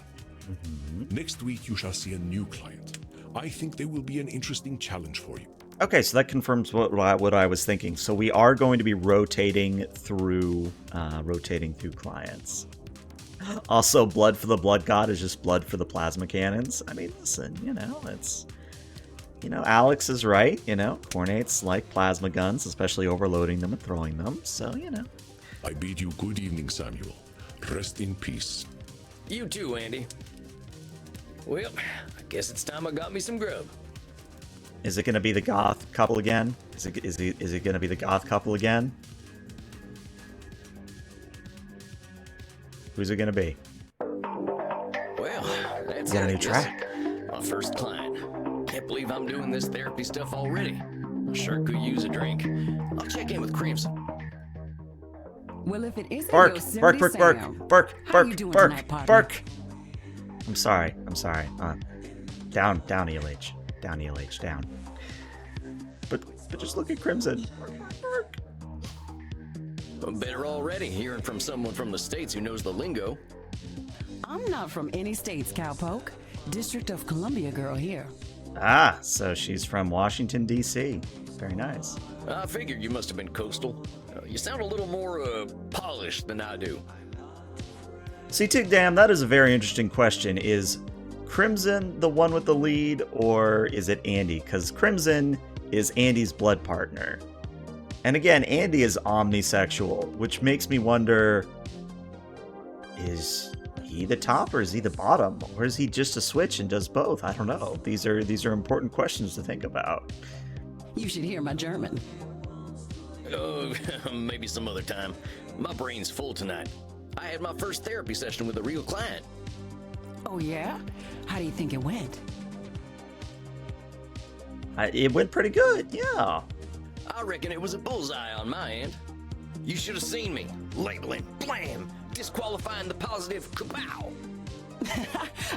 Mm-hmm. Next week you shall see a new client. I think they will be an interesting challenge for you. Okay, so that confirms what I was thinking. So we are going to be rotating through clients. Also, blood for the blood god is just blood for the plasma cannons. I mean, listen, Alex is right. Cornates like plasma guns, especially overloading them and throwing them. So, I bid you good evening, Samuel. Rest in peace. You too, Andy. Well, I guess it's time I got me some grub. Is it going to be the goth couple again? Is it going to be the goth couple again? Who's it going to be? Well, that's Got a it, I new guess. track. My first client. Can't believe I'm doing this therapy stuff already. Sure could use a drink. I'll check in with Crimson. Well, if it isn't Bark, Yosemite bark, bark, bark, Sam, bark, how you doing bark, tonight, partner? bark. I'm sorry. Down, ELH. Down, ELH, down. But just look at Crimson. Bark. I'm better already hearing from someone from the States who knows the lingo. I'm not from any states, cowpoke. District of Columbia girl here. Ah, so she's from Washington, D.C. Very nice. I figured you must have been coastal. You sound a little more polished than I do. See, Tigdam, that is a very interesting question. Is Crimson the one with the lead, or is it Andy? Because Crimson is Andy's blood partner. And again, Andy is omnisexual, which makes me wonder, is he the top or is he the bottom? Or is he just a switch and does both? I don't know. These are important questions to think about. You should hear my German. Oh, maybe some other time. My brain's full tonight. I had my first therapy session with a real client. Oh, yeah? How do you think it went? It went pretty good, yeah. I reckon it was a bullseye on my end. You should have seen me. Labeling, blam, disqualifying the positive, kapow.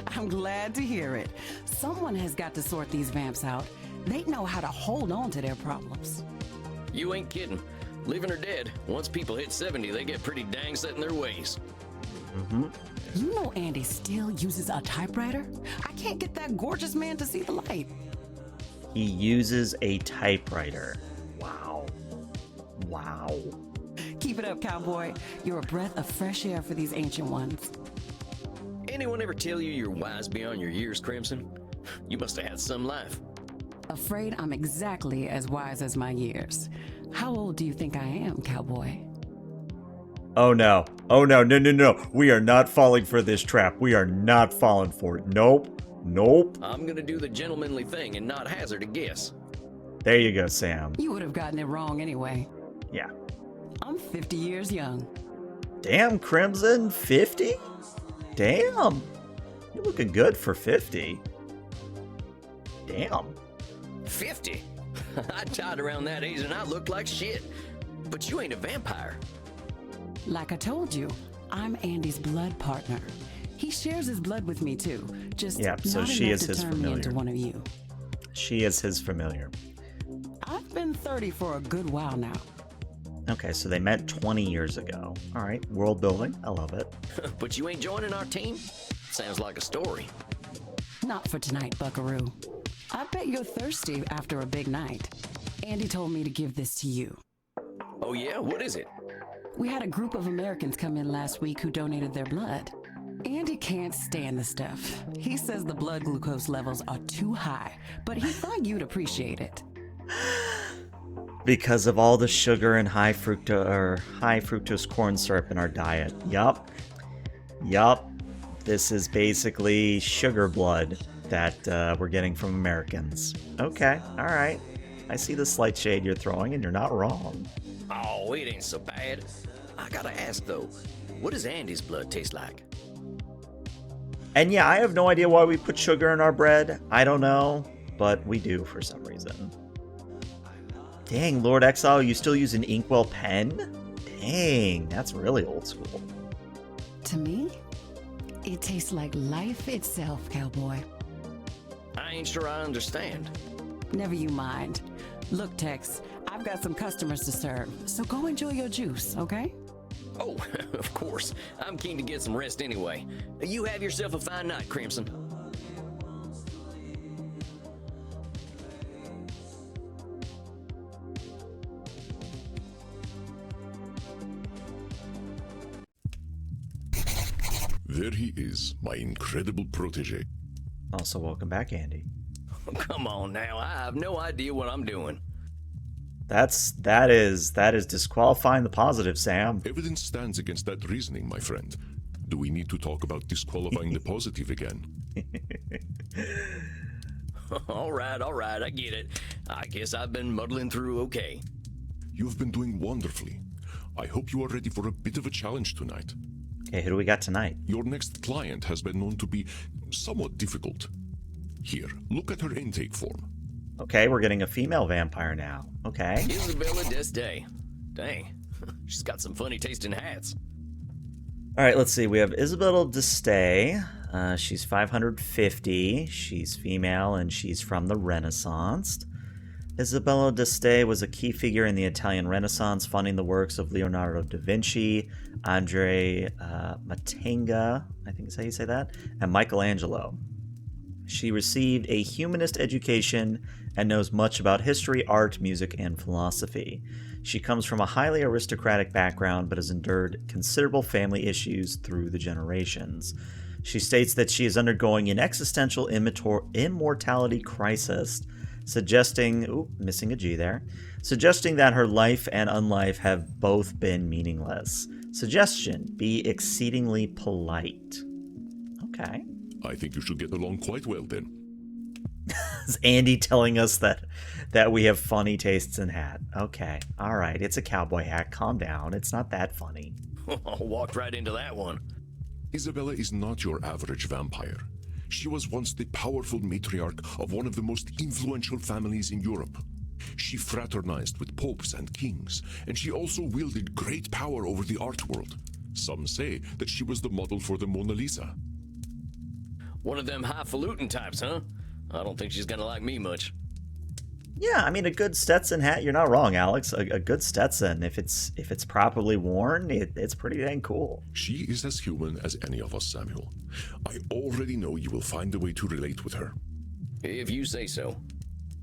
I'm glad to hear it. Someone has got to sort these vamps out. They know how to hold on to their problems. You ain't kidding. living or dead, once people hit 70, they get pretty dang set in their ways. You know Andy still uses a typewriter? I can't get that gorgeous man to see the light. He uses a typewriter. Wow. Wow. Keep it up, cowboy. You're a breath of fresh air for these ancient ones. Anyone ever tell you you're wise beyond your years, Crimson? You must have had some life. Afraid I'm exactly as wise as my years. How old do you think I am, cowboy? Oh no. Oh no. No, no, no. We are not falling for this trap. We are not falling for it. Nope. Nope. I'm gonna do the gentlemanly thing and not hazard a guess. There you go, Sam. You would have gotten it wrong anyway. Yeah. I'm 50 years young. Damn, Crimson. 50? Damn. You're looking good for 50. Damn. 50? I died around that age and I looked like shit. But you ain't a vampire. Like I told you, I'm Andy's blood partner. He shares his blood with me too. Just Yep, so not she enough is to his turn me familiar. into one of you. She is his familiar. I've been 30 for a good while now. Okay, so they met 20 years ago. All right, world building. I love it. But you ain't joining our team? Sounds like a story. Not for tonight, buckaroo. I bet you're thirsty after a big night. Andy told me to give this to you. Oh yeah? What is it? We had a group of Americans come in last week who donated their blood. Andy can't stand the stuff. He says the blood glucose levels are too high, but he thought you'd appreciate it. Because of all the sugar and high fructose corn syrup in our diet. Yup. Yup. This is basically sugar blood that we're getting from Americans. Okay, all right. I see the slight shade you're throwing, and you're not wrong. Oh, it ain't so bad. I gotta ask though, what does Andy's blood taste like? And yeah, I have no idea why we put sugar in our bread. I don't know, but we do for some reason. Dang, Lord Exile, you still use an inkwell pen? Dang, that's really old school. To me, it tastes like life itself, cowboy. I ain't sure I understand. Never you mind. Look, Tex, I've got some customers to serve, so go enjoy your juice, okay? Oh, of course. I'm keen to get some rest anyway. You have yourself a fine night, Crimson. There he is, my incredible protege. Also, welcome back, Andy. Come on now, I have no idea what I'm doing. That is disqualifying the positive, Sam. Evidence stands against that reasoning, my friend. Do we need to talk about disqualifying the positive again? All right, I get it. I guess I've been muddling through okay. You've been doing wonderfully. I hope you are ready for a bit of a challenge tonight. Okay, who do we got tonight? Your next client has been known to be somewhat difficult. Here, look at her intake form. Okay, we're getting a female vampire now. Okay. Isabella Deste. Dang, she's got some funny taste in hats. All right, let's see. We have Isabella Deste. She's 550. She's female, and she's from the Renaissance. Isabella Deste was a key figure in the Italian Renaissance, funding the works of Leonardo da Vinci, Andrea Matenga, I think is how you say that, and Michelangelo. She received a humanist education and knows much about history, art, music, and philosophy. She comes from a highly aristocratic background but has endured considerable family issues through the generations. She states that she is undergoing an existential immortality crisis, suggesting, missing a G there, suggesting that her life and unlife have both been meaningless. Suggestion, be exceedingly polite. Okay. I think you should get along quite well then. Is Andy telling us that we have funny tastes in hat? Okay, all right, it's a cowboy hat. Calm down. It's not that funny. Walked right into that one. Isabella is not your average vampire. She was once the powerful matriarch of one of the most influential families in Europe. She fraternized with popes and kings, and she also wielded great power over the art world. Some say that she was the model for the Mona Lisa. One of them highfalutin types, huh? I don't think she's gonna like me much. Yeah, I mean, a good Stetson hat. You're not wrong, Alex. A good Stetson, if it's properly worn, it's pretty dang cool. She is as human as any of us, Samuel. I already know you will find a way to relate with her. If you say so.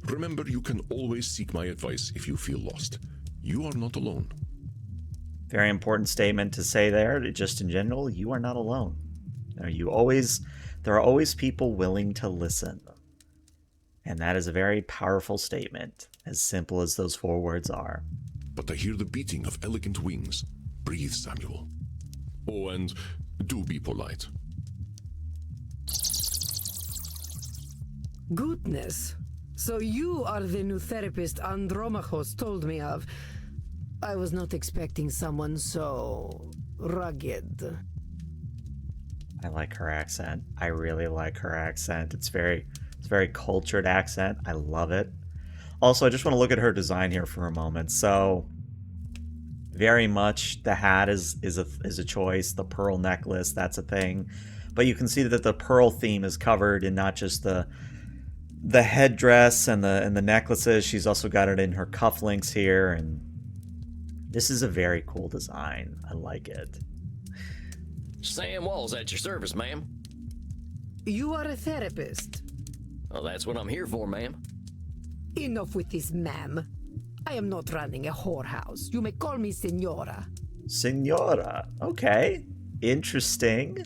Remember, you can always seek my advice if you feel lost. You are not alone. Very important statement to say there. Just in general, you are not alone. There are always people willing to listen. And that is a very powerful statement, as simple as those 4 words are. But I hear the beating of elegant wings. Breathe, Samuel. Oh, and do be polite. Goodness. So you are the new therapist Andromachos told me of. I was not expecting someone so rugged. I like her accent. I really like her accent. It's a very cultured accent. I love it. Also, I just want to look at her design here for a moment. So, very much the hat is a choice. The pearl necklace, that's a thing. But you can see that the pearl theme is covered in not just the headdress and the necklaces. She's also got it in her cufflinks here, and this is a very cool design. I like it. Sam Walls at your service, ma'am. You are a therapist. Well, that's what I'm here for, ma'am. Enough with this, ma'am. I am not running a whorehouse. You may call me Senora. Senora. Okay. Interesting.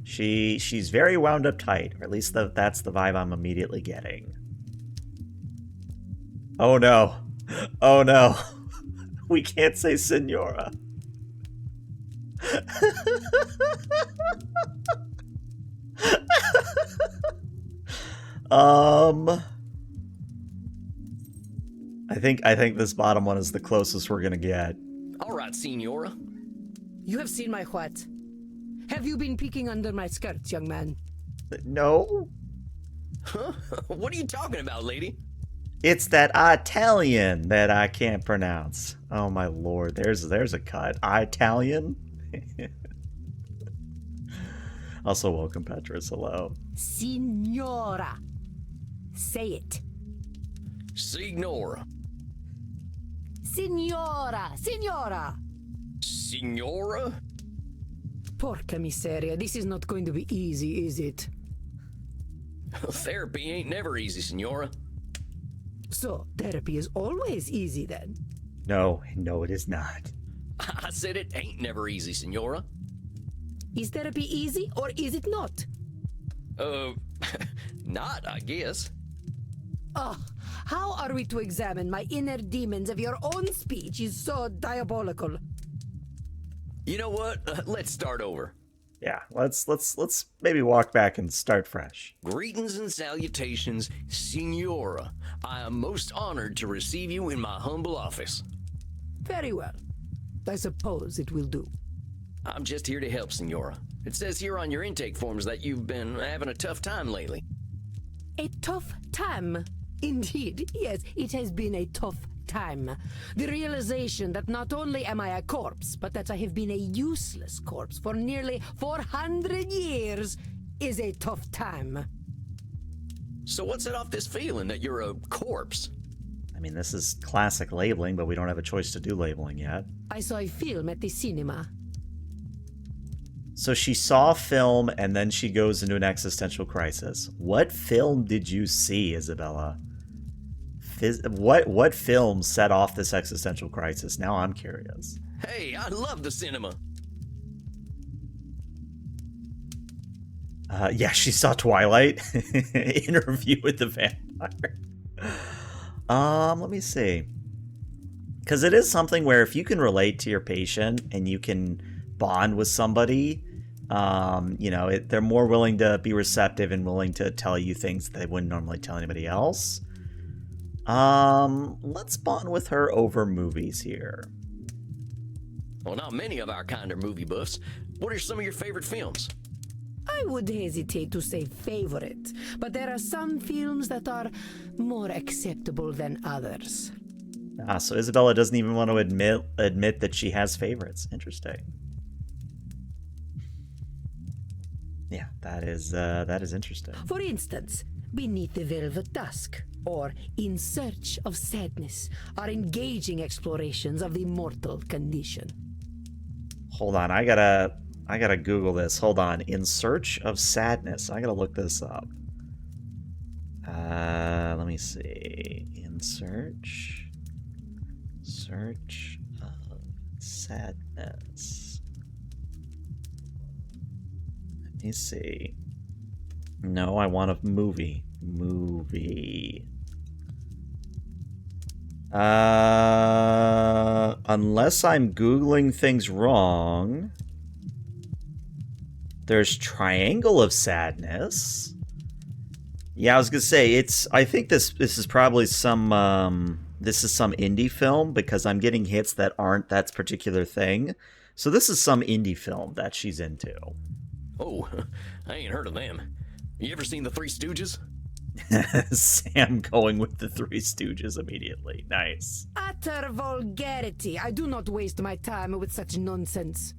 She's very wound up tight, or at least that's the vibe I'm immediately getting. Oh no. Oh no. We can't say Senora. I think this bottom one is the closest we're gonna get. All right, Senora. You have seen my what? Have you been peeking under my skirts, young man? No. Huh? What are you talking about, lady? It's that Italian that I can't pronounce. Oh my lord, there's a cut. Italian? Also, welcome, Petrus. Hello. Signora. Say it. Signora. Signora. Signora. Signora? Porca miseria. This is not going to be easy, is it? Therapy ain't never easy, Senora. So, therapy is always easy then? No, it is not. I said it ain't never easy, Senora. Is therapy easy or is it not? Not, I guess. Oh, how are we to examine my inner demons if your own speech is so diabolical? You know what? Let's start over. Yeah, let's maybe walk back and start fresh. Greetings and salutations, Signora. I am most honored to receive you in my humble office. Very well. I suppose it will do. I'm just here to help, Signora. It says here on your intake forms that you've been having a tough time lately. A tough time. Indeed, yes, it has been a tough time. The realization that not only am I a corpse, but that I have been a useless corpse for nearly 400 years is a tough time. So what's it off this feeling that you're a corpse? I mean, this is classic labeling, but we don't have a choice to do labeling yet. I saw a film at the cinema. So she saw a film and then she goes into an existential crisis. What film did you see, Isabella? What film set off this existential crisis? Now I'm curious. Hey, I love the cinema. Yeah, she saw Twilight. Interview with the Vampire. Let me see. Because it is something where if you can relate to your patient and you can bond with somebody, they're more willing to be receptive and willing to tell you things that they wouldn't normally tell anybody else. Let's bond with her over movies here. Well, not many of our kind are movie buffs. What are some of your favorite films? I would hesitate to say favorite, but there are some films that are more acceptable than others. So Isabella doesn't even want to admit that she has favorites. Interesting. Yeah, that is interesting. For instance, Beneath the Velvet Dusk or In Search of Sadness are engaging explorations of the mortal condition. Hold on, I gotta Google this. Hold on. In Search of Sadness. I gotta look this up. Let me see. In search of sadness. Let me see. No, I want a movie. Unless I'm Googling things wrong, there's Triangle of Sadness. Yeah, I was gonna say I think this is probably some indie film because I'm getting hits that aren't that particular thing. So this is some indie film that she's into. Oh, I ain't heard of them. You ever seen The Three Stooges? Sam going with the Three Stooges immediately. Nice. Utter vulgarity. I do not waste my time with such nonsense.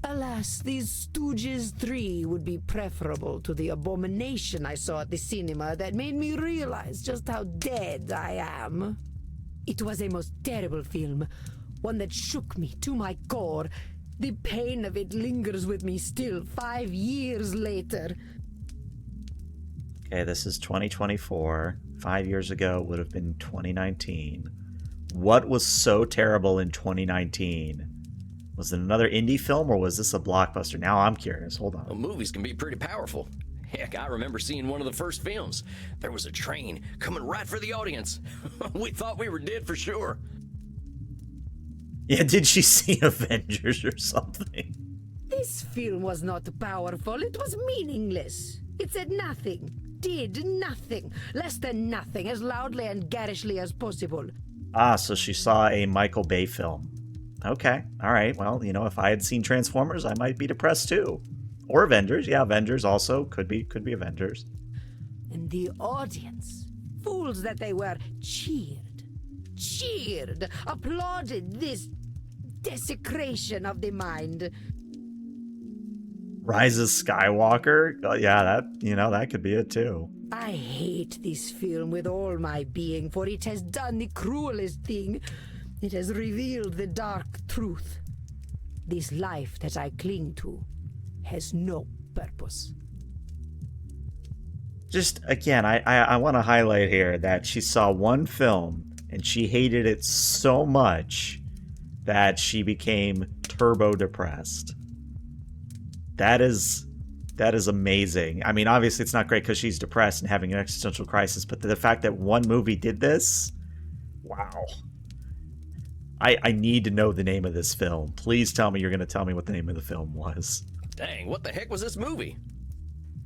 Alas, these Stooges 3 would be preferable to the abomination I saw at the cinema that made me realize just how dead I am. It was a most terrible film, one that shook me to my core. The pain of it lingers with me still 5 years later. Okay, this is 2024. 5 years ago would have been 2019. What was so terrible in 2019? Was it another indie film or was this a blockbuster? Now I'm curious. Hold on. Well, movies can be pretty powerful. Heck, I remember seeing one of the first films. There was a train coming right for the audience. We thought we were dead for sure. Yeah, did she see Avengers or something? This film was not powerful. It was meaningless. It said nothing, did nothing, less than nothing, as loudly and garishly as possible. Ah, so she saw a Michael Bay film. Okay, all right. Well, you know, if I had seen Transformers, I might be depressed too. Or Avengers. Yeah, Avengers also could be Avengers. And the audience, fools that they were, cheered, applauded this desecration of the mind. Rise of Skywalker. Oh, yeah, that could be it too. I hate this film with all my being, for it has done the cruelest thing. It has revealed the dark truth. This life that I cling to has no purpose. Just, again, I want to highlight here that she saw one film and she hated it so much that she became turbo depressed. That is amazing. I mean, obviously it's not great because she's depressed and having an existential crisis, but the fact that one movie did this, wow. I need to know the name of this film. Please tell me you're going to tell me what the name of the film was. Dang, what the heck was this movie?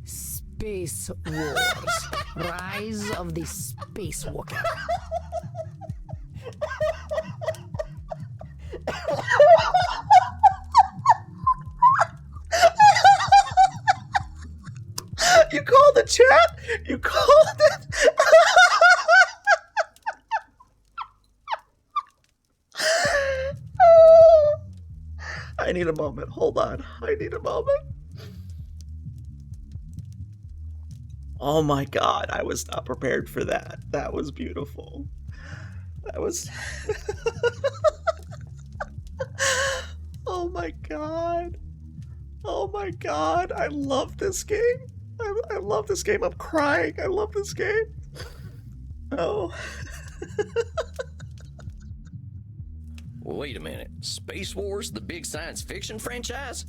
Space Wars. Rise of the Spacewalker. You called the chat? You called it? I need a moment. Hold on. I need a moment. Oh my god, I was not prepared for that. That was beautiful. That was... Oh my god. Oh my god. I love this game. I love this game. I'm crying. I love this game. Oh. Wait a minute. Space Wars, the big science fiction franchise?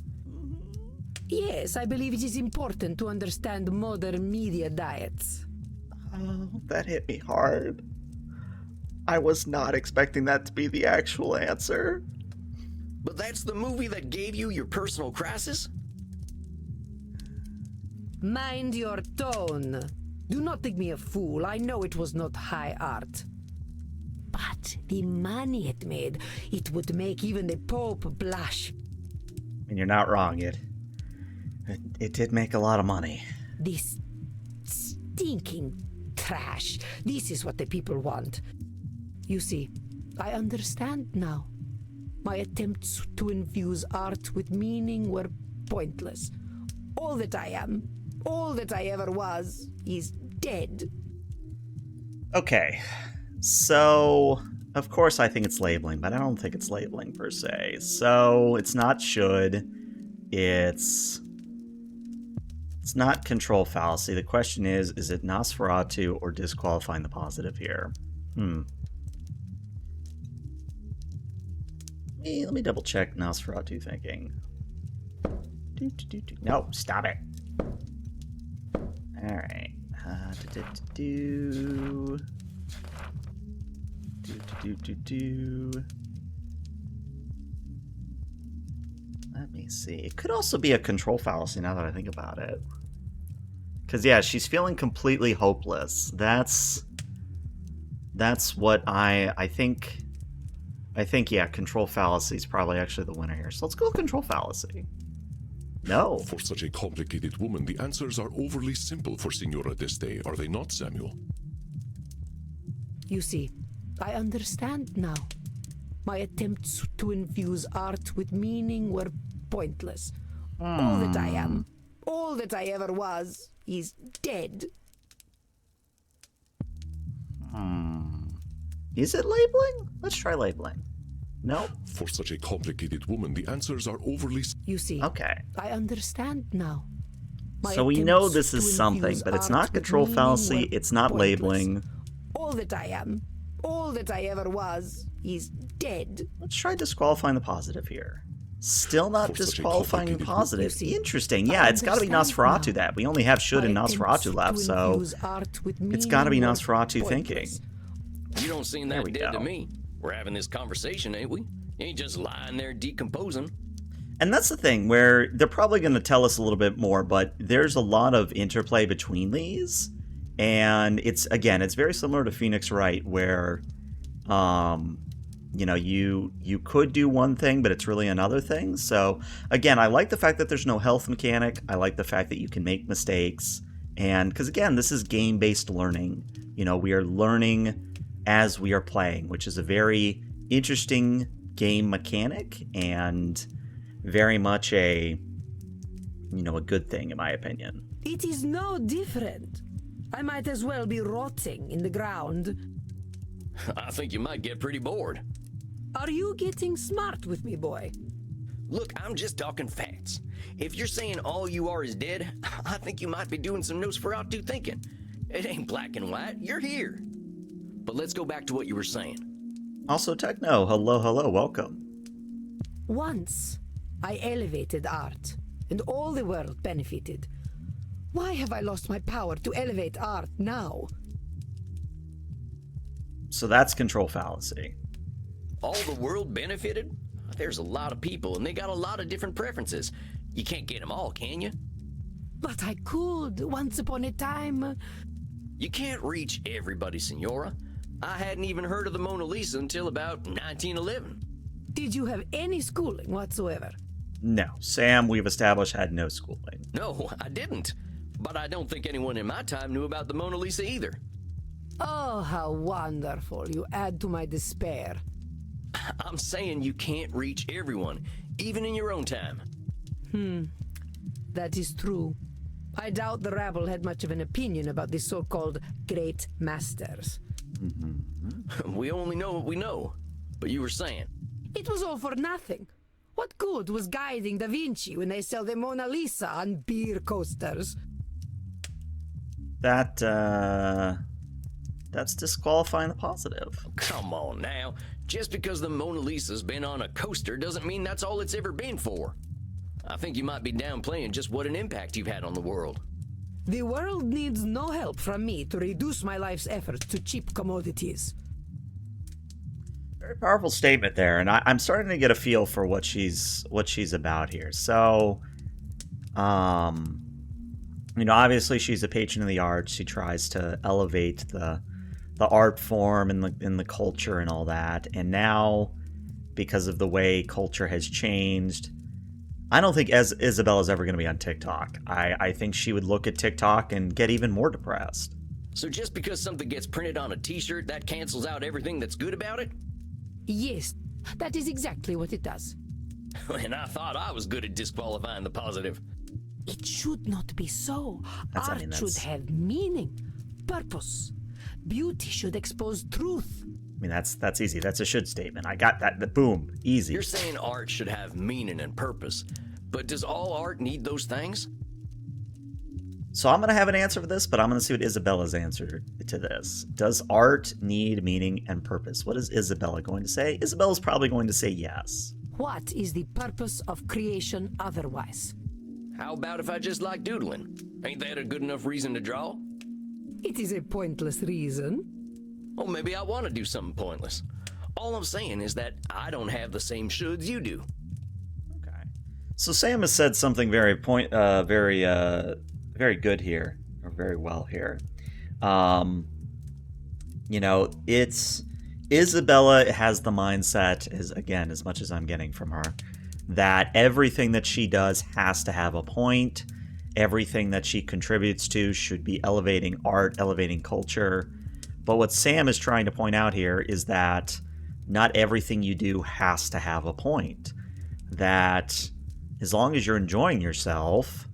Yes, I believe it is important to understand modern media diets. Oh, that hit me hard. I was not expecting that to be the actual answer. But that's the movie that gave you your personal crisis? Mind your tone. Do not think me a fool. I know it was not high art. But the money it made, it would make even the Pope blush. And you're not wrong, it did make a lot of money. This stinking trash. This is what the people want. You see, I understand now. My attempts to infuse art with meaning were pointless. All that I am, all that I ever was, is dead. Okay, so of course I think it's labeling, but I don't think it's labeling per se. So it's not should, it's not control fallacy. The question is it Nosferatu or disqualifying the positive here? Let me double check Nosferatu thinking. No, stop it. Alright. Let me see. It could also be a control fallacy now that I think about it. Because, yeah, she's feeling completely hopeless. That's what I think. I think, yeah, control fallacy is probably actually the winner here. So let's go with control fallacy. No. For such a complicated woman, the answers are overly simple for Signora d'Este, are they not, Samuel? You see, I understand now. My attempts to infuse art with meaning were pointless. All that I am, all that I ever was, is dead. Is it labeling? Let's try labeling. No. For such a complicated woman, the answers are overly... You see, Okay. I understand now. My So we know attempts this to is something, infuse but it's art not with control meaning fallacy, were it's not pointless. labeling. All that I am, all that I ever was, is dead. Let's try disqualifying the positive here. Still not For such a disqualifying the complicated positive. You see, Interesting. I Yeah, it's got to be understand Nosferatu now. that. We only have should and My attempts Nosferatu to left, so infuse art with it's got to be meaning were Nosferatu thinking. pointless. You don't seem There that we dead to go. me. We're having this conversation, ain't we? You ain't just lying there decomposing. And that's the thing, where they're probably going to tell us a little bit more, but there's a lot of interplay between these. And it's, again, it's very similar to Phoenix Wright, where, you know, you could do one thing, but it's really another thing. So, again, I like the fact that there's no health mechanic. I like the fact that you can make mistakes. And, because, again, this is game-based learning. You know, we are learning as we are playing, which is a very interesting game mechanic and very much a, you know, a good thing in my opinion. It is no different. I might as well be rotting in the ground. I think you might get pretty bored. Are you getting smart with me, boy? Look, I'm just talking facts. If you're saying all you are is dead, I think you might be doing some Nosferatu thinking. It ain't black and white. You're here. But let's go back to what you were saying. Also, Techno, hello, welcome. Once, I elevated art, and all the world benefited. Why have I lost my power to elevate art now? So that's control fallacy. All the world benefited? There's a lot of people, and they got a lot of different preferences. You can't get them all, can you? But I could, once upon a time. You can't reach everybody, Senora. I hadn't even heard of the Mona Lisa until about 1911. Did you have any schooling whatsoever? No, Sam, we've established, had no schooling. No, I didn't. But I don't think anyone in my time knew about the Mona Lisa either. Oh, how wonderful. You add to my despair. I'm saying you can't reach everyone, even in your own time. That is true. I doubt the rabble had much of an opinion about the so-called great masters. We only know what we know. But you were saying, It was all for nothing. What good was guiding Da Vinci when they sell the Mona Lisa on beer coasters? That's disqualifying the positive. come on now. Just because the Mona Lisa's been on a coaster doesn't mean that's all it's ever been for. I think you might be downplaying just what an impact you've had on the world. The world needs no help from me to reduce my life's efforts to cheap commodities. Very powerful statement there, and I'm starting to get a feel for what she's about here. So, you know, obviously she's a patron of the arts. She tries to elevate the art form and the culture and all that. And now, because of the way culture has changed, I don't think Isabella's ever going to be on TikTok. I think she would look at TikTok and get even more depressed. So just because something gets printed on a t-shirt, that cancels out everything that's good about it? Yes, that is exactly what it does. And I thought I was good at disqualifying the positive. It should not be so. That's- I Art mean, should that's- have meaning, purpose. Beauty should expose truth. I mean, that's easy. That's a should statement. I got that. Boom. Easy. You're saying art should have meaning and purpose, but does all art need those things? So I'm going to have an answer for this, but I'm going to see what Isabella's answer to this. Does art need meaning and purpose? What is Isabella going to say? Isabella's probably going to say yes. What is the purpose of creation otherwise? How about if I just like doodling? Ain't that a good enough reason to draw? It is a pointless reason. Well, maybe I want to do something pointless. All I'm saying is that I don't have the same shoulds you do. Okay. So Sam has said something very very good here, or very well here. You know, it's Isabella has the mindset, as much as I'm getting from her, that everything that she does has to have a point. Everything that she contributes to should be elevating art, elevating culture. But what Sam is trying to point out here is that not everything you do has to have a point. That as long as you're enjoying yourself,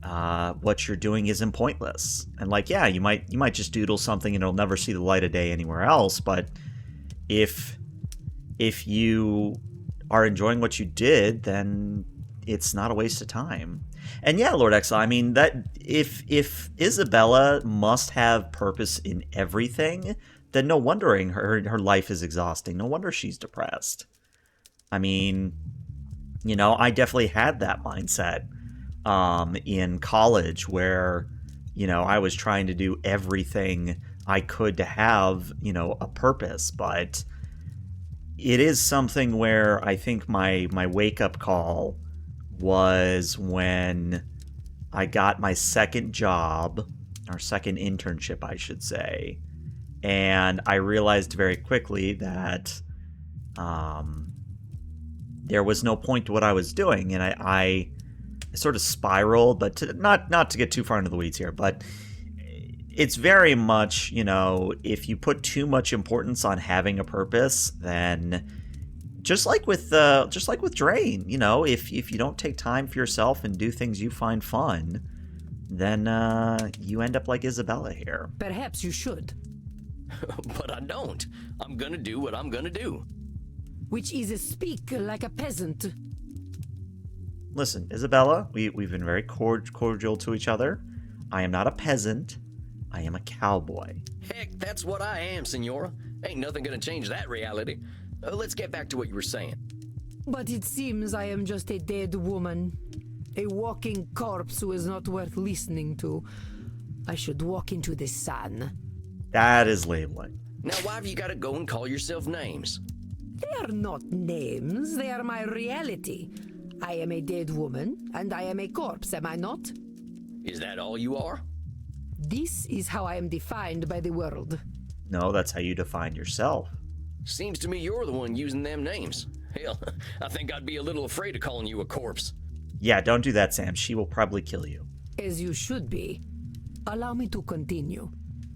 what you're doing isn't pointless. And like, yeah, you might just doodle something and it'll never see the light of day anywhere else. But if you are enjoying what you did, then it's not a waste of time. And yeah, Lord Exile, I mean, that if Isabella must have purpose in everything, then no wondering her life is exhausting. No wonder she's depressed. I mean, you know, I definitely had that mindset in college where, you know, I was trying to do everything I could to have, you know, a purpose. But it is something where I think my wake-up call was when I got my second job, or second internship, I should say. And I realized very quickly that there was no point to what I was doing. And I sort of spiraled, but not to get too far into the weeds here, but it's very much, you know, if you put too much importance on having a purpose, then just like with Drain, you know, if you don't take time for yourself and do things you find fun, then you end up like Isabella here. Perhaps you should. But I don't. I'm gonna do what I'm gonna do. Which is speak like a peasant. Listen, Isabella, we've been very cordial to each other. I am not a peasant. I am a cowboy. Heck, that's what I am, Senora. Ain't nothing gonna change that reality. Let's get back to what you were saying. But it seems I am just a dead woman. A walking corpse who is not worth listening to. I should walk into the sun. That is labeling. Now, why have you gotta go and call yourself names? They are not names, they are my reality. I am a dead woman, and I am a corpse, am I not? Is that all you are? This is how I am defined by the world. No, that's how you define yourself. Seems to me you're the one using them names. Hell, I think I'd be a little afraid of calling you a corpse. Yeah, don't do that, Sam. She will probably kill you. As you should be. Allow me to continue.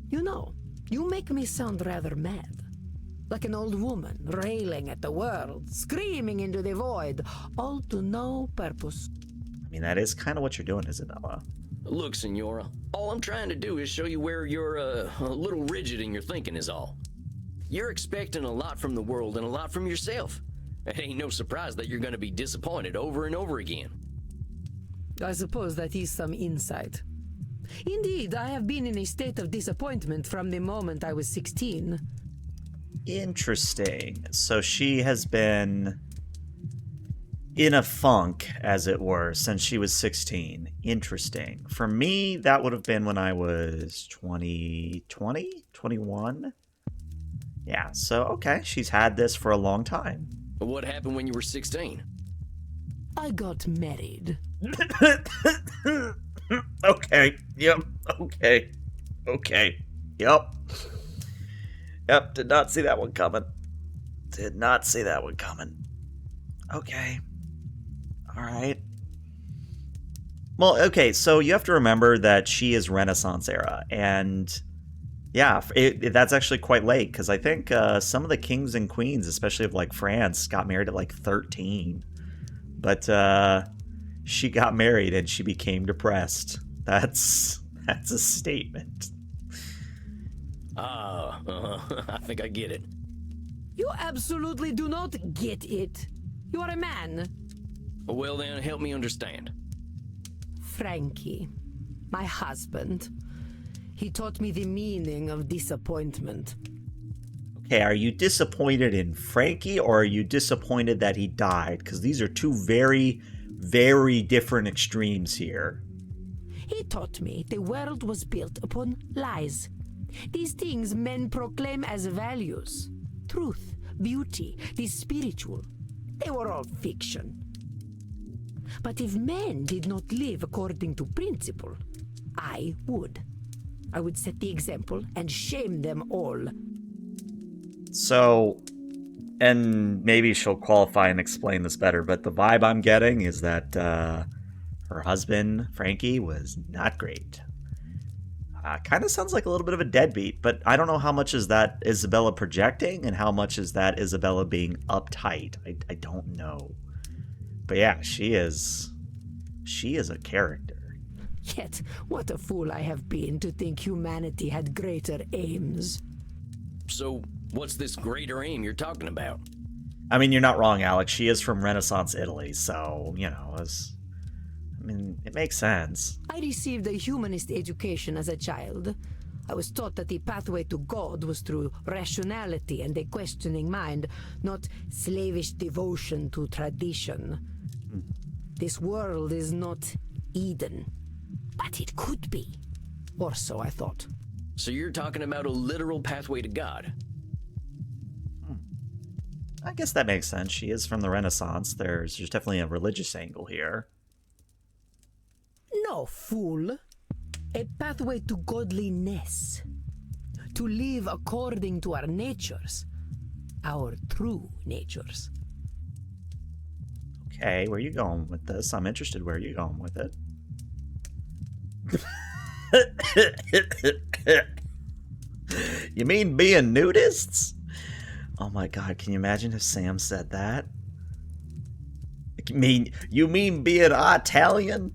You know, you make me sound rather mad. Like an old woman, railing at the world, screaming into the void, all to no purpose. I mean, that is kind of what you're doing, Isabella. Look, Senora, all I'm trying to do is show you where you're a little rigid in your thinking is all. You're expecting a lot from the world and a lot from yourself. It ain't no surprise that you're going to be disappointed over and over again. I suppose that is some insight. Indeed, I have been in a state of disappointment from the moment I was 16. Interesting. So she has been in a funk, as it were, since she was 16. Interesting. For me, that would have been when I was 21? Yeah, so, okay, she's had this for a long time. What happened when you were 16? I got married. Okay, yep, okay, yep. Yep, did not see that one coming. Okay. Alright. Well, okay, so you have to remember that she is Renaissance era, and yeah, that's actually quite late, because I think some of the kings and queens, especially of like France, got married at like 13. But she got married and she became depressed. That's a statement. I think I get it. You absolutely do not get it. You are a man. Well then, help me understand. Frankie, my husband. He taught me the meaning of disappointment. Okay, are you disappointed in Frankie or are you disappointed that he died? Because these are two very, very different extremes here. He taught me the world was built upon lies. These things men proclaim as values. Truth, beauty, the spiritual. They were all fiction. But if men did not live according to principle, I would. I would set the example and shame them all. So, and maybe she'll qualify and explain this better, but the vibe I'm getting is that her husband, Frankie, was not great. Kind of sounds like a little bit of a deadbeat, but I don't know how much is that Isabella projecting and how much is that Isabella being uptight. I don't know. But yeah, she is a character. Yet, what a fool I have been to think humanity had greater aims. So, what's this greater aim you're talking about? I mean, you're not wrong, Alex. She is from Renaissance Italy, so, you know, it makes sense. I received a humanist education as a child. I was taught that the pathway to God was through rationality and a questioning mind, not slavish devotion to tradition. This world is not Eden, but it could be. Or so I thought. So you're talking about a literal pathway to God? I guess that makes sense. She is from the Renaissance. There's definitely a religious angle here. No, fool. A pathway to godliness. To live according to our natures. Our true natures. Okay, where are you going with this? I'm interested where you're going with it. You mean being nudists? Oh my god, can you imagine if Sam said that? You mean being Italian?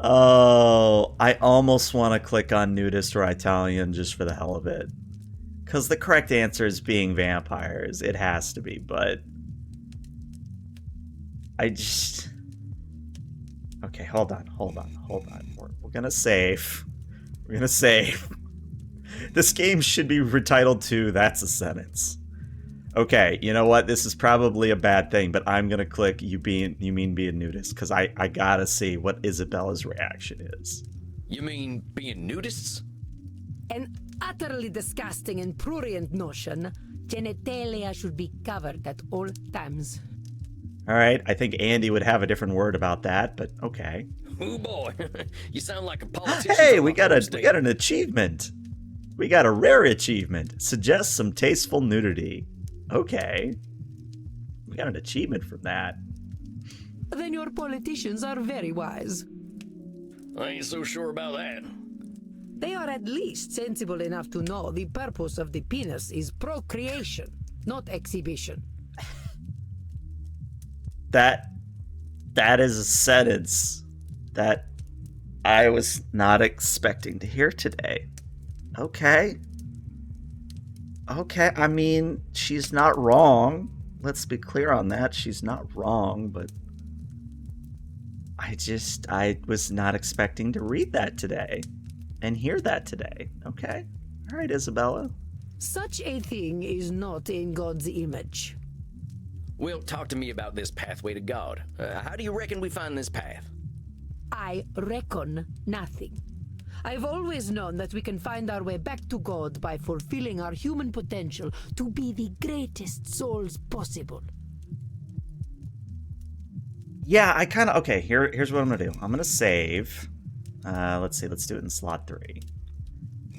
Oh, I almost want to click on nudist or Italian just for the hell of it. Because the correct answer is being vampires. It has to be, but... Okay, hold on. We're gonna save. This game should be retitled to That's a Sentence. Okay, you know what? This is probably a bad thing, but I'm gonna click you mean being nudist, because I gotta see what Isabella's reaction is. You mean being nudists? An utterly disgusting and prurient notion. Genitalia should be covered at all times. Alright, I think Andy would have a different word about that, but okay. Oh boy, you sound like a politician. Hey, we got an achievement. We got a rare achievement. Suggest some tasteful nudity. Okay. We got an achievement from that. Then your politicians are very wise. I ain't so sure about that. They are at least sensible enough to know the purpose of the penis is procreation, not exhibition. That is a sentence that I was not expecting to hear today. Okay, I mean, she's not wrong. Let's be clear on that. She's not wrong, but I was not expecting to read that today and hear that today. Okay. All right, Isabella. Such a thing is not in God's image. Well, talk to me about this pathway to God. How do you reckon we find this path? I reckon nothing. I've always known that we can find our way back to God by fulfilling our human potential to be the greatest souls possible. Yeah, okay, here's what I'm gonna do. I'm gonna save. Let's see, let's do it in slot 3.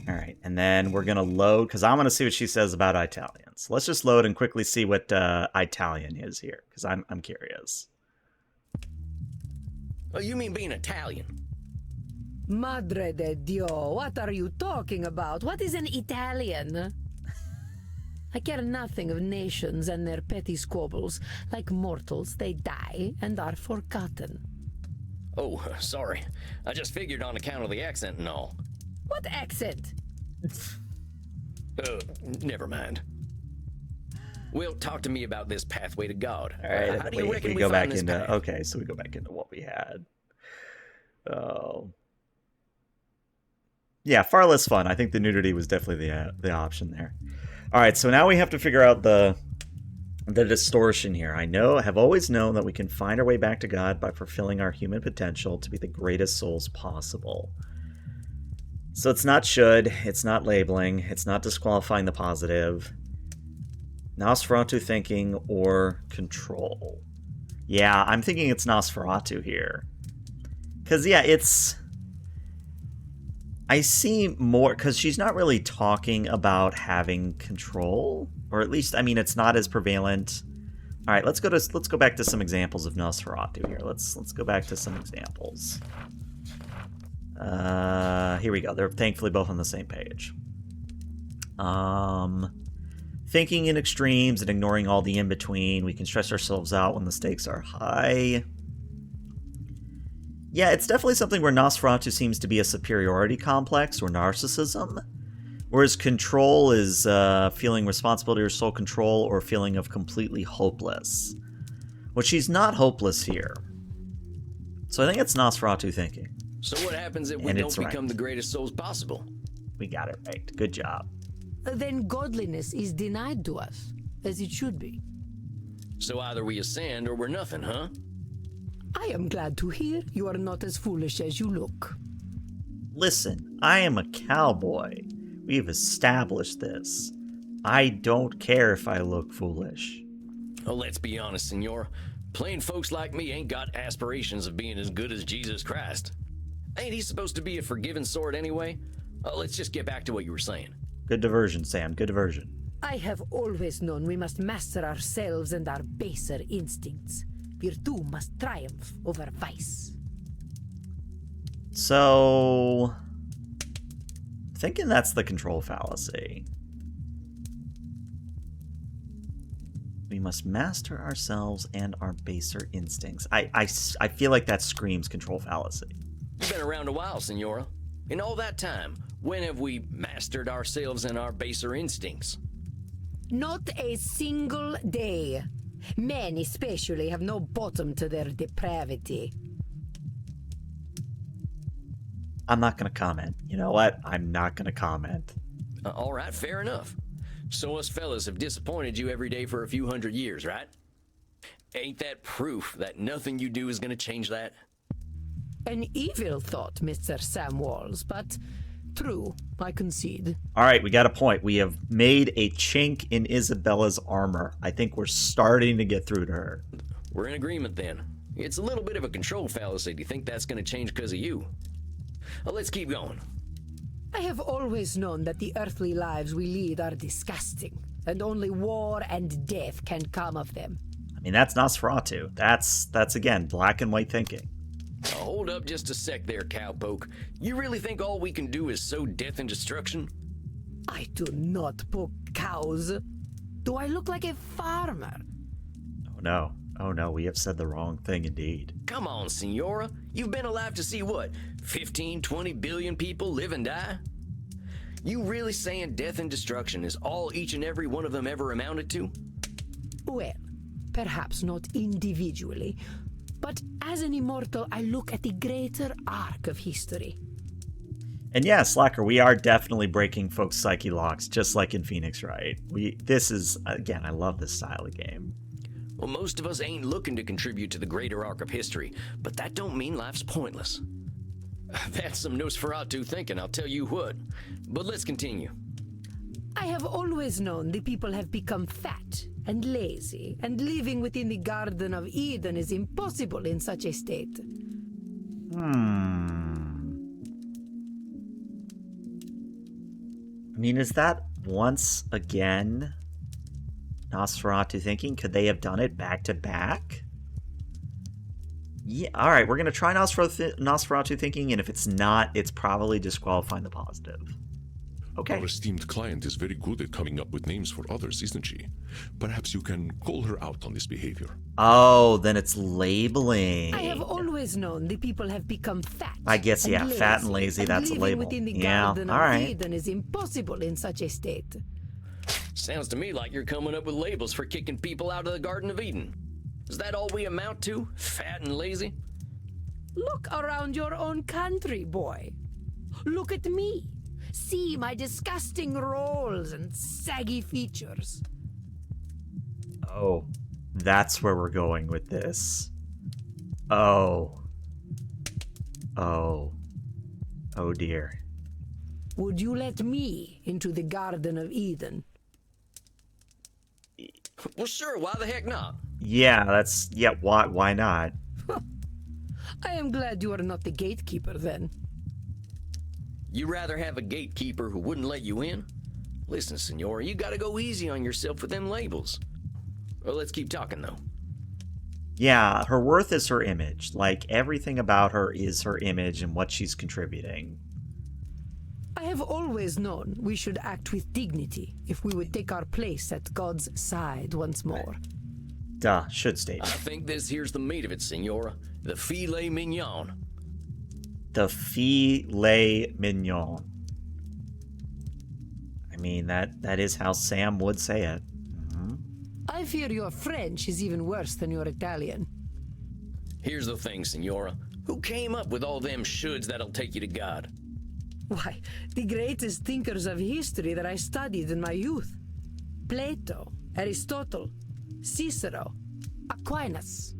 All right, and then we're gonna load, because I want to see what she says about Italians. Let's just load and quickly see what Italian is here, because I'm curious. Oh, you mean being Italian? Madre de Dio, what are you talking about? What is an Italian? I care nothing of nations and their petty squabbles. Like mortals, they die and are forgotten. Oh, sorry. I just figured on account of the accent and all. What accent? Never mind. Well, talk to me about this pathway to God. All right, How do you reckon we go find back this into path? okay, so we go back into what we had. Oh, yeah, far less fun. I think the nudity was definitely the option there. All right, so now we have to figure out the distortion here. I have always known that we can find our way back to God by fulfilling our human potential to be the greatest souls possible. So it's not should, it's not labeling, it's not disqualifying the positive. Nosferatu thinking or control. Yeah, I'm thinking it's Nosferatu here. Because, yeah, I see more... Because she's not really talking about having control. Or at least, I mean, it's not as prevalent. All right, let's go back to some examples of Nosferatu here. Let's go back to some examples. Here we go. They're thankfully both on the same page. Thinking in extremes and ignoring all the in-between. We can stress ourselves out when the stakes are high. Yeah, it's definitely something where Nosferatu seems to be a superiority complex or narcissism. Whereas control is feeling responsibility or soul control or feeling of completely hopeless. But she's not hopeless here. So I think it's Nosferatu thinking. So what happens if we don't become the greatest souls possible? We got it right. Good job. Then godliness is denied to us, as it should be. So either we ascend or we're nothing, huh? I am glad to hear you are not as foolish as you look. Listen, I am a cowboy. We've established this. I don't care if I look foolish. Oh, let's be honest, senor. Plain folks like me ain't got aspirations of being as good as Jesus Christ. Ain't he supposed to be a forgiving sort anyway? Let's just get back to what you were saying. Good diversion, Sam. Good diversion. I have always known we must master ourselves and our baser instincts. Virtue must triumph over vice. So... thinking that's the control fallacy. We must master ourselves and our baser instincts. I feel like that screams control fallacy. You've been around a while, senora. In all that time, when have we mastered ourselves and our baser instincts? Not a single day. Men especially have no bottom to their depravity. I'm not going to comment. You know what? I'm not going to comment. All right, fair enough. So us fellas have disappointed you every day for a few hundred years, right? Ain't that proof that nothing you do is going to change that? An evil thought, Mr. Sam Walls, but true, I concede. All right, we got a point. We have made a chink in Isabella's armor. I think we're starting to get through to her. We're in agreement then. It's a little bit of a control fallacy. Do you think that's going to change because of you? Let's keep going. I have always known that the earthly lives we lead are disgusting, and only war and death can come of them. I mean, that's Nosferatu. That's again, black and white thinking. Hold up just a sec there, cowpoke. You really think all we can do is sow death and destruction? I do not poke cows. Do I look like a farmer? Oh no. Oh no, we have said the wrong thing indeed. Come on, senora. You've been alive to see what? 15, 20 billion people live and die? You really saying death and destruction is all each and every one of them ever amounted to? Well, perhaps not individually, but as an immortal, I look at the greater arc of history. And yeah, Slacker, we are definitely breaking folks' psyche locks, just like in Phoenix Wright. This is, again, I love this style of game. Well, most of us ain't looking to contribute to the greater arc of history, but that don't mean life's pointless. That's some Nosferatu thinking, I'll tell you what. But let's continue. I have always known the people have become fat and lazy, and living within the Garden of Eden is impossible in such a state. I mean, is that once again Nosferatu thinking? Could they have done it back to back? Yeah, alright, we're going to try Nosferatu thinking, and if it's not, it's probably disqualifying the positive. Okay. Our esteemed client is very good at coming up with names for others, isn't she? Perhaps you can call her out on this behavior. Oh, then it's labeling. I have always known the people have become fat. I guess, and yeah, fat and lazy, and that's a living label. within the Yeah, Garden all of right. Eden is impossible in such a state. Sounds to me like you're coming up with labels for kicking people out of the Garden of Eden. Is that all we amount to? Fat and lazy? Look around your own country, boy. Look at me. See my disgusting rolls and saggy features. Oh, that's where we're going with this. Oh. Oh. Oh dear. Would you let me into the Garden of Eden? Well, sure, why the heck not? Yeah, why not? I am glad you are not the gatekeeper then. You rather have a gatekeeper who wouldn't let you in? Listen, Senora, you gotta go easy on yourself with them labels. Well, let's keep talking, though. Yeah, her worth is her image. Like, everything about her is her image and what she's contributing. I have always known we should act with dignity if we would take our place at God's side once more. Duh, should state. I think this here's the meat of it, Senora. The filet mignon. The filet mignon. I mean, that is how Sam would say it. I fear your French is even worse than your Italian. Here's the thing, Senora. Who came up with all them shoulds that'll take you to God? Why, the greatest thinkers of history that I studied in my youth. Plato, Aristotle, Cicero, Aquinas.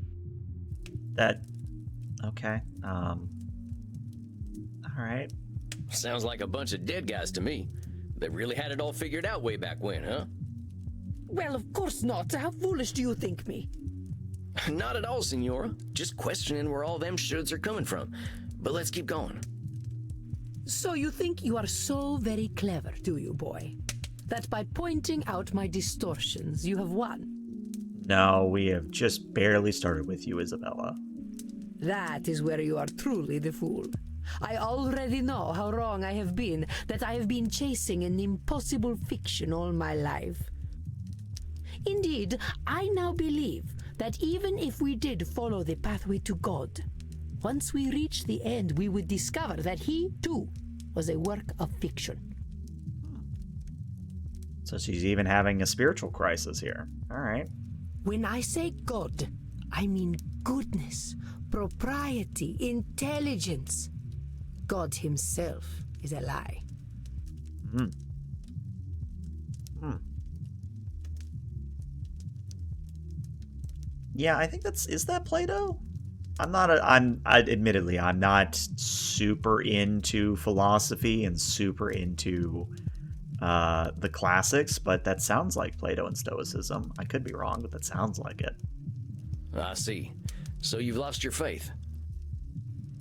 Okay. Alright. Sounds like a bunch of dead guys to me. They really had it all figured out way back when, huh? Well, of course not. How foolish do you think me? Not at all, Senora. Just questioning where all them shoulds are coming from. But let's keep going. So you think you are so very clever, do you, boy? That by pointing out my distortions, you have won? No, we have just barely started with you, Isabella. That is where you are truly the fool. I already know how wrong I have been, that I have been chasing an impossible fiction all my life. Indeed, I now believe that even if we did follow the pathway to God, once we reached the end, we would discover that he, too, was a work of fiction. So she's even having a spiritual crisis here. Alright. When I say God, I mean goodness, propriety, intelligence. God himself is a lie. Yeah, I think is that Plato? Admittedly, I'm not super into philosophy and super into the classics, but that sounds like Plato and Stoicism. I could be wrong, but that sounds like it. I see. So you've lost your faith.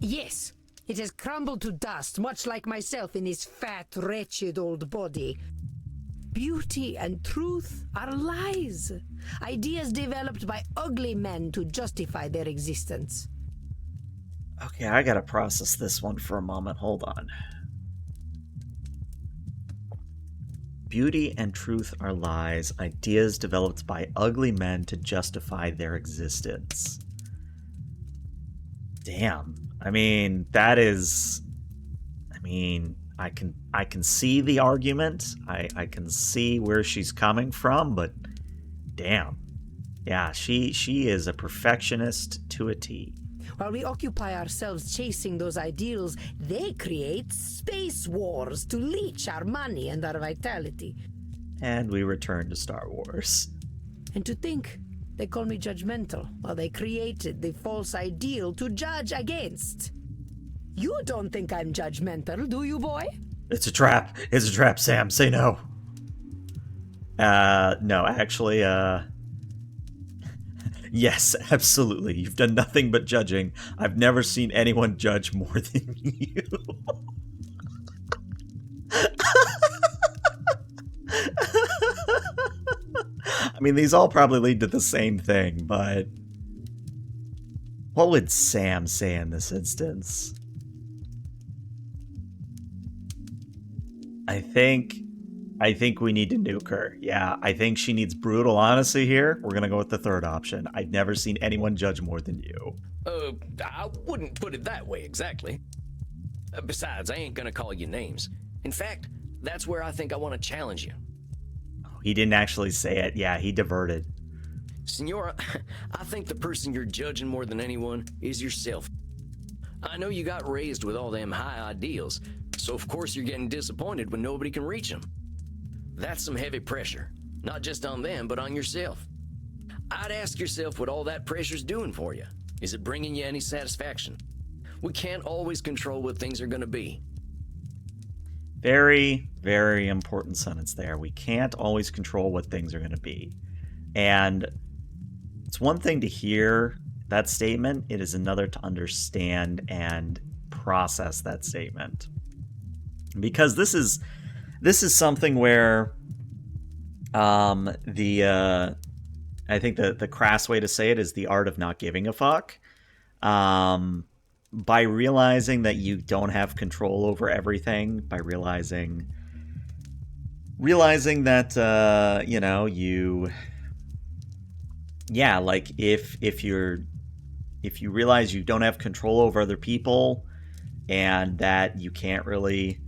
Yes, it has crumbled to dust, much like myself in this fat, wretched old body. Beauty and truth are lies. Ideas developed by ugly men to justify their existence. Okay, I gotta process this one for a moment. Hold on. Beauty and truth are lies, ideas developed by ugly men to justify their existence. Damn. I mean, that is... I mean, I can see the argument. I can see where she's coming from, but damn. Yeah, she is a perfectionist to a T. While we occupy ourselves chasing those ideals, they create space wars to leech our money and our vitality. And we return to Star Wars. And to think, they call me judgmental while they created the false ideal to judge against. You don't think I'm judgmental, do you, boy? It's a trap. It's a trap, Sam. Say no. No, actually, yes, absolutely. You've done nothing but judging. I've never seen anyone judge more than you. I mean, these all probably lead to the same thing, but what would Sam say in this instance? I think we need to nuke her. Yeah, I think she needs brutal honesty here. We're gonna go with the third option. I've never seen anyone judge more than you. I wouldn't put it that way exactly. Besides, I ain't gonna call you names. In fact, that's where I think I want to challenge you. Oh, he didn't actually say it. Yeah, he diverted. Senora, I think the person you're judging more than anyone is yourself. I know you got raised with all them high ideals, so of course you're getting disappointed when nobody can reach them. That's some heavy pressure, not just on them, but on yourself. I'd ask yourself what all that pressure's doing for you. Is it bringing you any satisfaction? We can't always control what things are going to be. Very, very important sentence there. We can't always control what things are going to be. And it's one thing to hear that statement. It is another to understand and process that statement. Because this is something where I think the crass way to say it is the art of not giving a fuck. By realizing that you don't have control over everything, by realizing that like if you realize you don't have control over other people and that you can't really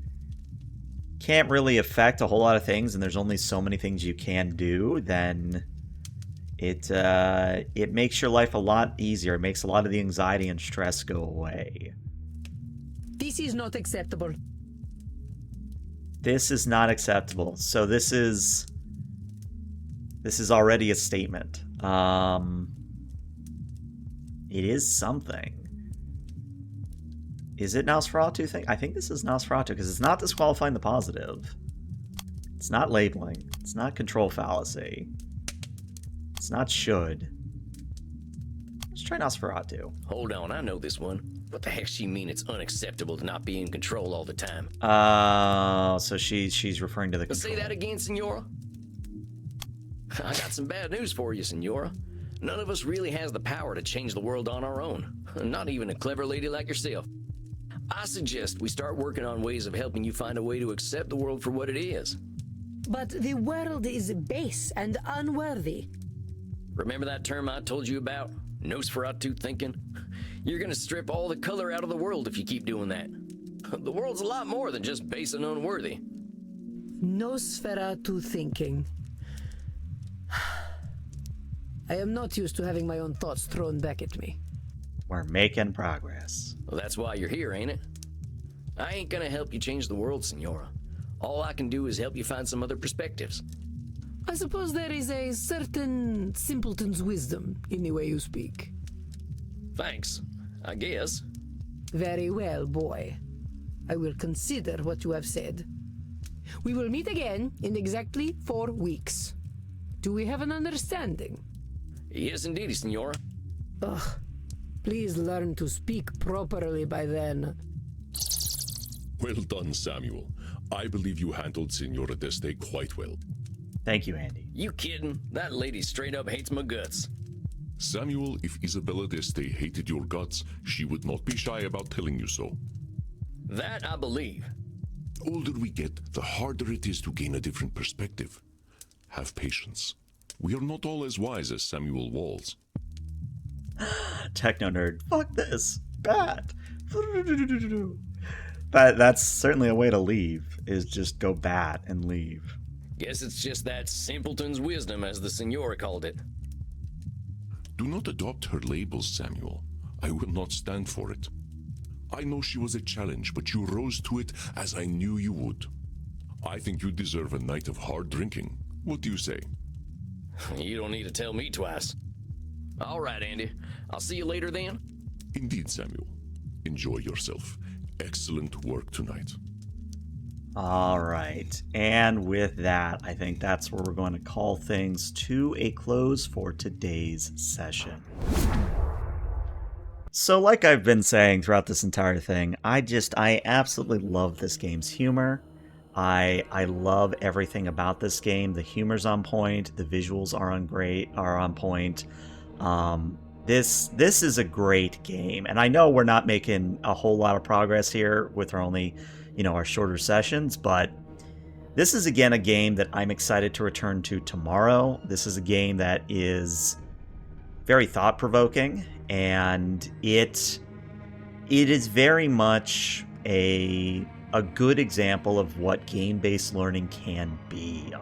affect a whole lot of things, and there's only so many things you can do, then it makes your life a lot easier. It makes a lot of the anxiety and stress go away. This is not acceptable. This is not acceptable. So this is already a statement. It is something. Is it Nosferatu thing? I think this is Nosferatu because it's not disqualifying the positive. It's not labeling. It's not control fallacy. It's not should. Let's try Nosferatu. Hold on, I know this one. What the heck she mean it's unacceptable to not be in control all the time? So she's referring to the control. Say that again, Senora? I got some bad news for you, Senora. None of us really has the power to change the world on our own. Not even a clever lady like yourself. I suggest we start working on ways of helping you find a way to accept the world for what it is. But the world is base and unworthy. Remember that term I told you about? Nosferatu thinking? You're gonna strip all the color out of the world if you keep doing that. The world's a lot more than just base and unworthy. Nosferatu thinking. I am not used to having my own thoughts thrown back at me. We're making progress. Well, that's why you're here, ain't it? I ain't gonna help you change the world, Senora. All I can do is help you find some other perspectives. I suppose there is a certain simpleton's wisdom in the way you speak. Thanks, I guess. Very well, boy. I will consider what you have said. We will meet again in exactly 4 weeks. Do we have an understanding? Yes, indeed, Senora. Ugh. Please learn to speak properly by then. Well done, Samuel. I believe you handled Senora Deste quite well. Thank you, Andy. You kidding? That lady straight up hates my guts. Samuel, if Isabella Deste hated your guts, she would not be shy about telling you so. That I believe. The older we get, the harder it is to gain a different perspective. Have patience. We are not all as wise as Samuel Walls. Techno nerd. Fuck this. Bad. That's certainly a way to leave, is just go bat and leave. Guess it's just that simpleton's wisdom, as the Senora called it. Do not adopt her labels, Samuel. I will not stand for it. I know she was a challenge, but you rose to it as I knew you would. I think you deserve a night of hard drinking. What do you say? You don't need to tell me twice. All right, Andy. I'll see you later then. Indeed, Samuel. Enjoy yourself. Excellent work tonight. All right. And with that, I think that's where we're going to call things to a close for today's session. So like I've been saying throughout this entire thing, I absolutely love this game's humor. I love everything about this game. The humor's on point. The visuals are on point. This is a great game, and I know we're not making a whole lot of progress here with our only, our shorter sessions, but This is, again, a game that I'm excited to return to tomorrow. This is a game that is very thought-provoking, and it is very much a good example of what game-based learning can be.